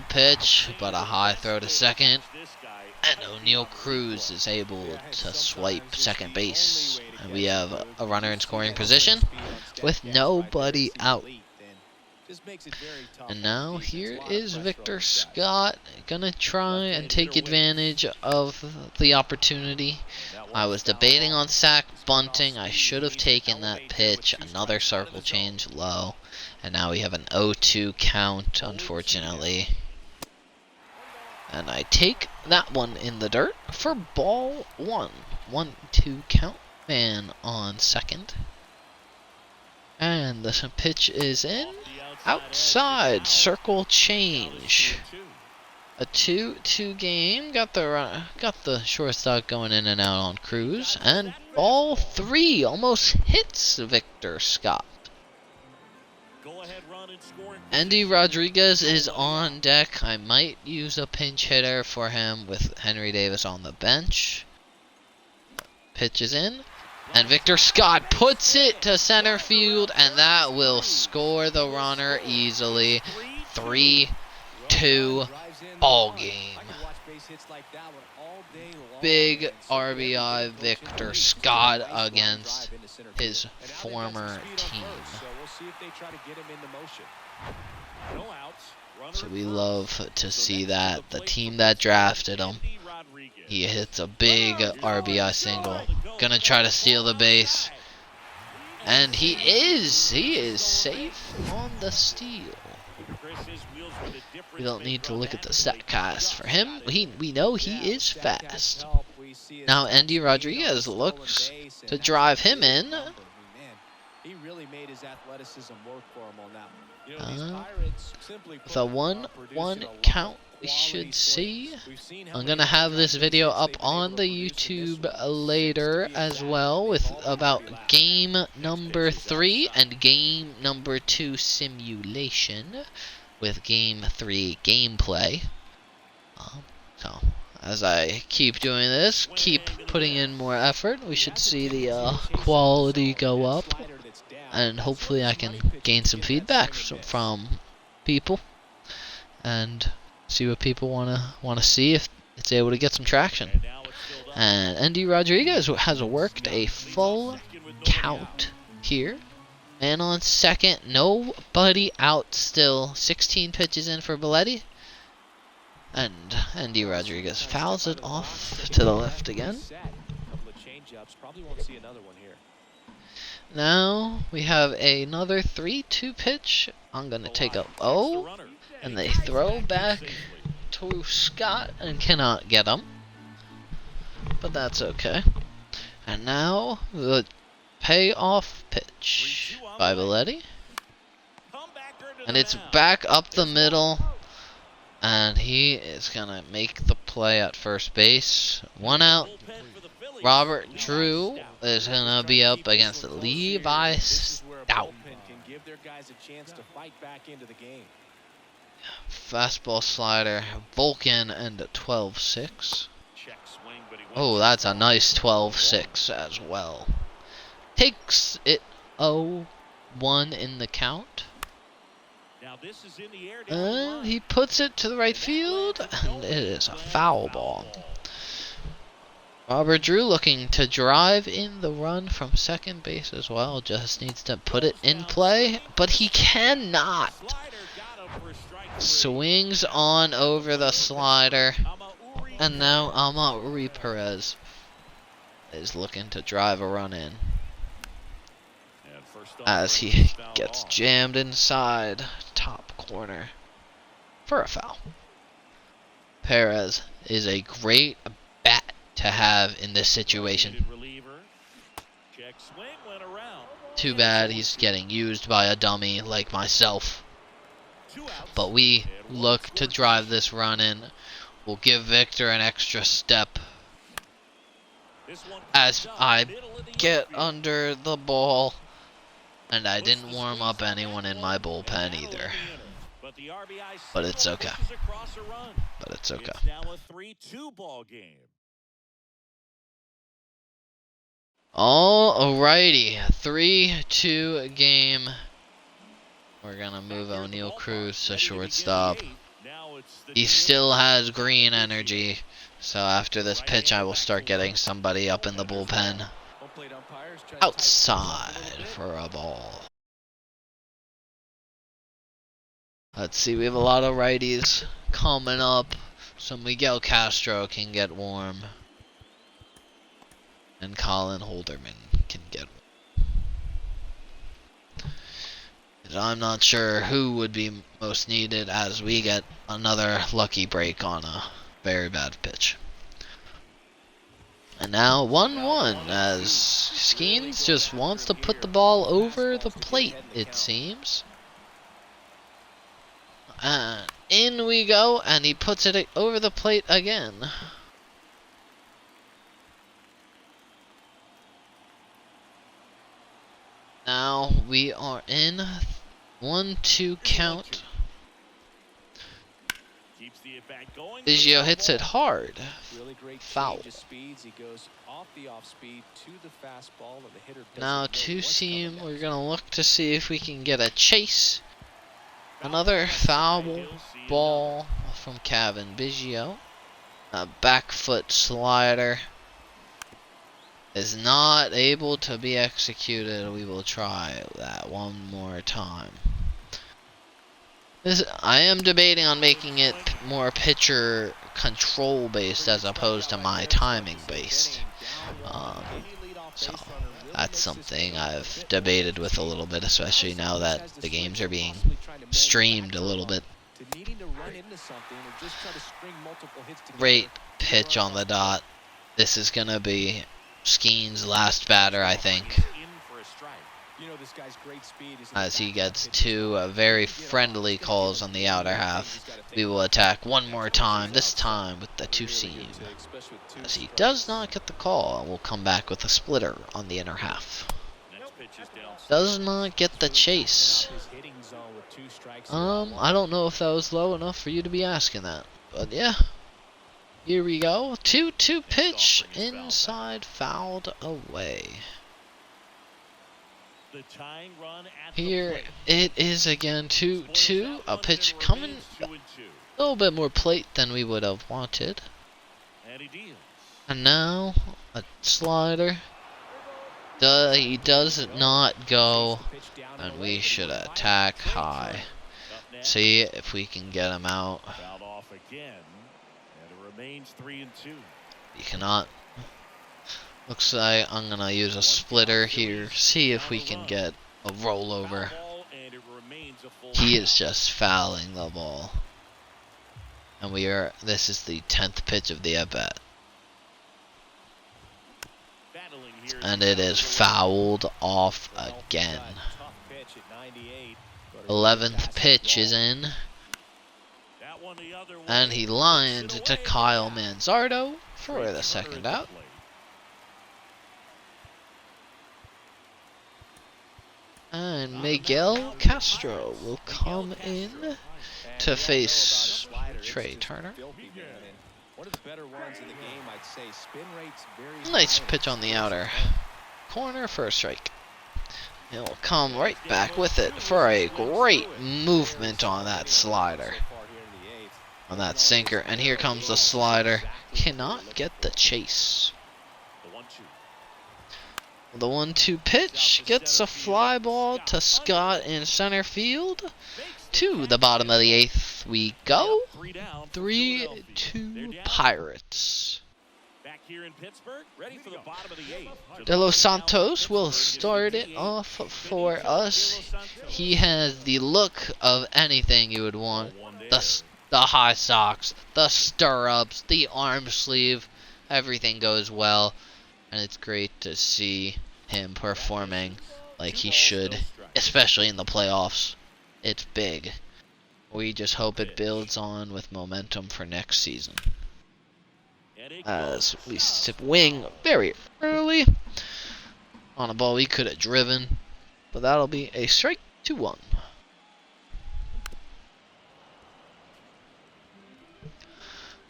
pitch, but a high throw to second, This guy and O'Neal Cruz is able to swipe second base. And we have a runner in scoring position with nobody out. And now here is Victor Scott, gonna try and take advantage of the opportunity. I was debating on sack bunting. I should have taken that pitch. Another circle change low. And now we have an 0-2 count, unfortunately. And I take that one in the dirt for ball one. 1-2 count. Man on second. And the pitch is in. Outside. Circle change. A 2-2 game. Got the shortstop going in and out on Cruz. And ball 3 almost hits Victor Scott. go-ahead run in scoring. Andy Rodriguez is on deck. I might use a pinch hitter for him with Henry Davis on the bench. Pitch is in. And Victor Scott puts it to center field, and that will score the runner easily. 3-2 ball game. Big RBI Victor Scott against his former team. So we love to see that. The team that drafted him, he hits a big RBI single. Gonna try to steal the base. And he is safe on the steal. We don't need to look at the StatCast for him. We know he is fast. Now Andy Rodriguez looks to drive him in. He really made his athleticism work for him on that one. With a 1-1 count, we should see. I'm gonna have this video up on the YouTube later as well, with about game number 3 and game number 2 simulation, with game 3 gameplay. So as I keep doing this, keep putting in more effort, we should see the quality go up. And hopefully I can gain some feedback from people and see what people wanna see, if it's able to get some traction. And Andy Rodriguez has worked a full count here. Man on second, nobody out still. 16 pitches in for Belletti. And Andy Rodriguez fouls it off to the left again. Now we have another 3-2 pitch. I'm going to take a and they throw back to Scott and cannot get him. But that's okay. And now the payoff pitch by Belletti. And it's back up the middle. And he is going to make the play at first base. 1 out. Robert Drew is going to be up against Levi Stout. Fastball slider, Vulcan, and a 12-6. Oh, that's a nice 12-6 as well. Takes it 0-1 in the count. And he puts it to the right field, and it is a foul ball. Robert Drew looking to drive in the run from second base as well. Just needs to put it in play, but he cannot. Swings on over the slider. And now Amaury Perez is looking to drive a run in, as he gets jammed inside top corner for a foul. Perez is a great bat to have in this situation. Too bad he's getting used by a dummy like myself. But we look to drive this run in. We'll give Victor an extra step as I get under the ball. And I didn't warm up anyone in my bullpen either. But it's okay. But it's okay. Alrighty, 3-2 game. We're gonna move O'Neal Cruz to shortstop. He still has green energy, so after this pitch I will start getting somebody up in the bullpen. Outside for a ball. Let's see, we have a lot of righties coming up, so Miguel Castro can get warm. And Colin Holderman can get warm. And I'm not sure who would be most needed as we get another lucky break on a very bad pitch. And now 1-1 as Skeens just wants to put the ball over the plate, it seems. And in we go, and he puts it over the plate again. Now we are in 1-2 count. Biggio hits it hard. Foul. Now two seam. We're gonna look to see if we can get a chase. Another foul ball from Kevin Biggio. A back foot slider is not able to be executed. We will try that one more time. I am debating on making it more pitcher control based as opposed to my timing based. So that's something I've debated with a little bit, especially now that the games are being streamed a little bit. Great pitch on the dot. This is going to be Skeen's last batter, I think. As he gets two very friendly calls on the outer half. We will attack one more time, this time with the two seam. As he does not get the call, and we'll come back with a splitter on the inner half. Does not get the chase. I don't know if that was low enough for you to be asking that. But yeah. Here we go. 2-2 pitch inside, fouled away. Here it is again, 2-2. A pitch coming a little bit more plate than we would have wanted. And now a slider. He does not go, and we should attack high. See if we can get him out. He cannot. Looks like I'm gonna use a splitter here. See if we can get a rollover. He is just fouling the ball. And this is the 10th pitch of the at-bat. And it is fouled off again. 11th pitch is in. And he lined to Kyle Manzardo for the second out. And Miguel Castro will come in to face Trey Turner. Nice pitch on the outer corner for a strike. He'll come right back with it for a great movement on that slider. On that sinker. And here comes the slider. Cannot get the chase. The 1-2 pitch gets a fly ball to Scott in center field. To the bottom of the 8th we go. 3-2 Pirates. De Los Santos will start it off for us. He has the look of anything you would want. the high socks, the stirrups, the arm sleeve. Everything goes well, and it's great to see him performing like he should, especially in the playoffs. It's big. We just hope it builds on with momentum for next season. As we swing very early on a ball we could have driven, but that'll be a strike 2-1.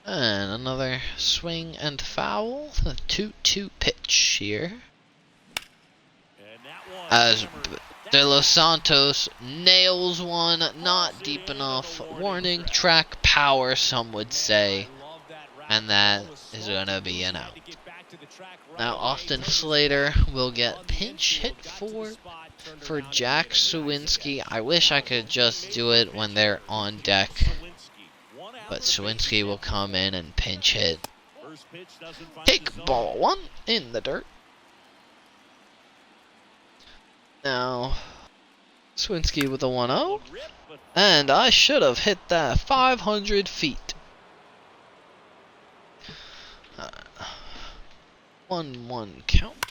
And another swing and foul. The 2-2 pitch here. As De Los Santos nails one, not deep enough. Warning track power, some would say. And that is going to be an out. Now Austin Slater will get pinch hit for Jack Sawinski. I wish I could just do it when they're on deck. But Sawinski will come in and pinch hit. Take ball 1 in the dirt. Now, Sawinski with a 1-0. And I should have hit that 500 feet. 1-1 count.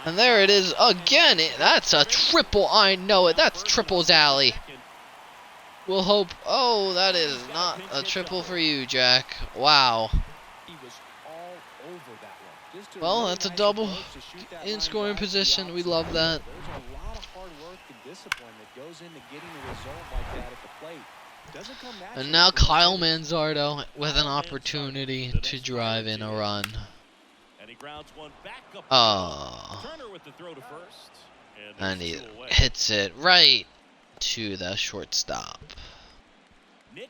And there it is again. That's a triple. I know it. That's triples alley. We'll hope. Oh, that is not a triple for you, Jack. Wow. Well, that's a double in scoring position. We love that. And now Kyle Manzardo with an opportunity to drive in a run. And he hits it right to the shortstop.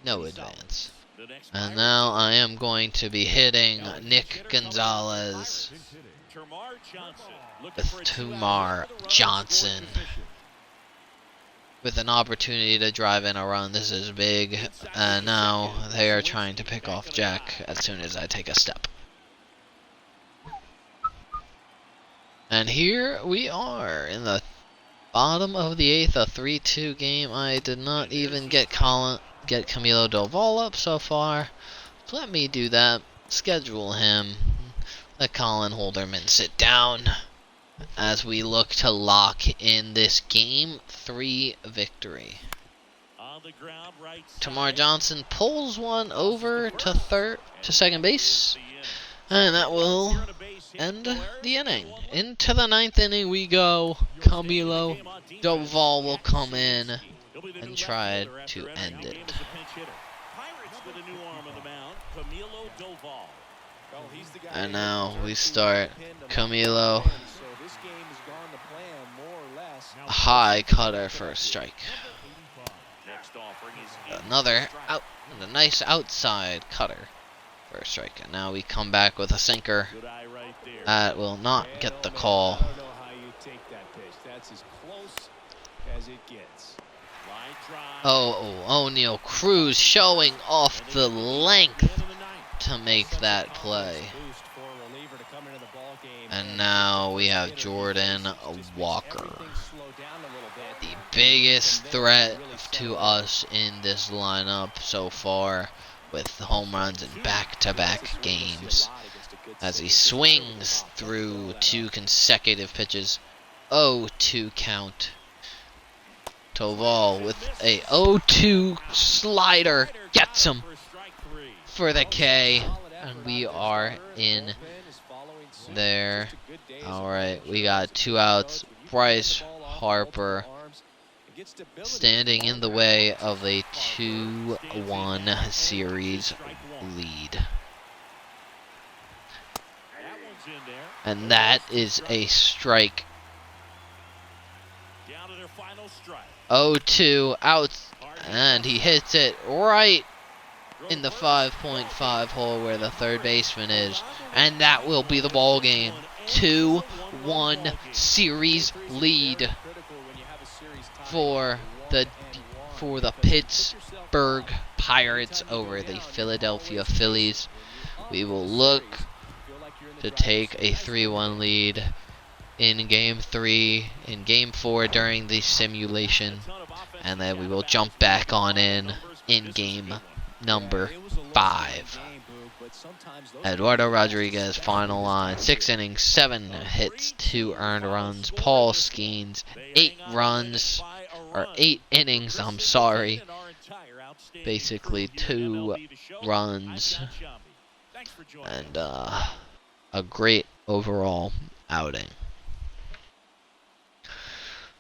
No advance. And now I am going to be hitting Nick Gonzalez with Tamar Johnson with an opportunity to drive in a run. This is big. And now they are trying to pick off Jack as soon as I take a step. And here we are in the bottom of the 8th, a 3-2 game. I did not even get Camilo Doval up so far. So let me do that. Schedule him. Let Colin Holderman sit down as we look to lock in this Game 3 victory. Tamar Johnson pulls one over to second base. And that will end the inning. Into the 9th inning we go. Camilo Doval will come in and try to end it. And now we start Camilo. A high cutter for a strike. Another out, a nice outside cutter for a strike. And now we come back with a sinker that will not get the call. O'Neal Cruz showing off the length to make that play. And now we have Jordan Walker, the biggest threat to us in this lineup so far, with home runs in back-to-back games, as he swings through 2 consecutive pitches. 0-2 count. Doval with a 0-2 slider gets him for the K, and we are in there. Alright, we got 2 outs. Bryce Harper standing in the way of a 2-1 series lead. And that is a strike. 0-2 out, and he hits it right in the 5.5 hole where the third baseman is, and that will be the ball game. 2-1 series lead for the Pittsburgh Pirates over the Philadelphia Phillies. We will look to take a 3-1 lead in Game 3, in Game 4 during the simulation, and then we will jump back on in in This is a game good one. number It was a low 5. game, Boog, but sometimes those Eduardo are the Rodriguez, especially final this line, time of 6 year. innings, 7 hits, 2 earned runs. Paul Skeens, 8 runs, or 8 innings, I'm sorry. Basically 2 runs, and a great overall outing.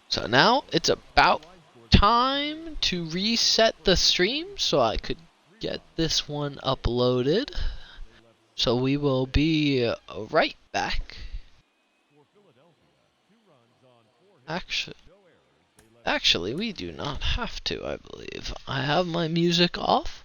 So now it's about time to reset the stream so I could get this one uploaded. So we will be right back. Actually, we do not have to, I believe. I have my music off.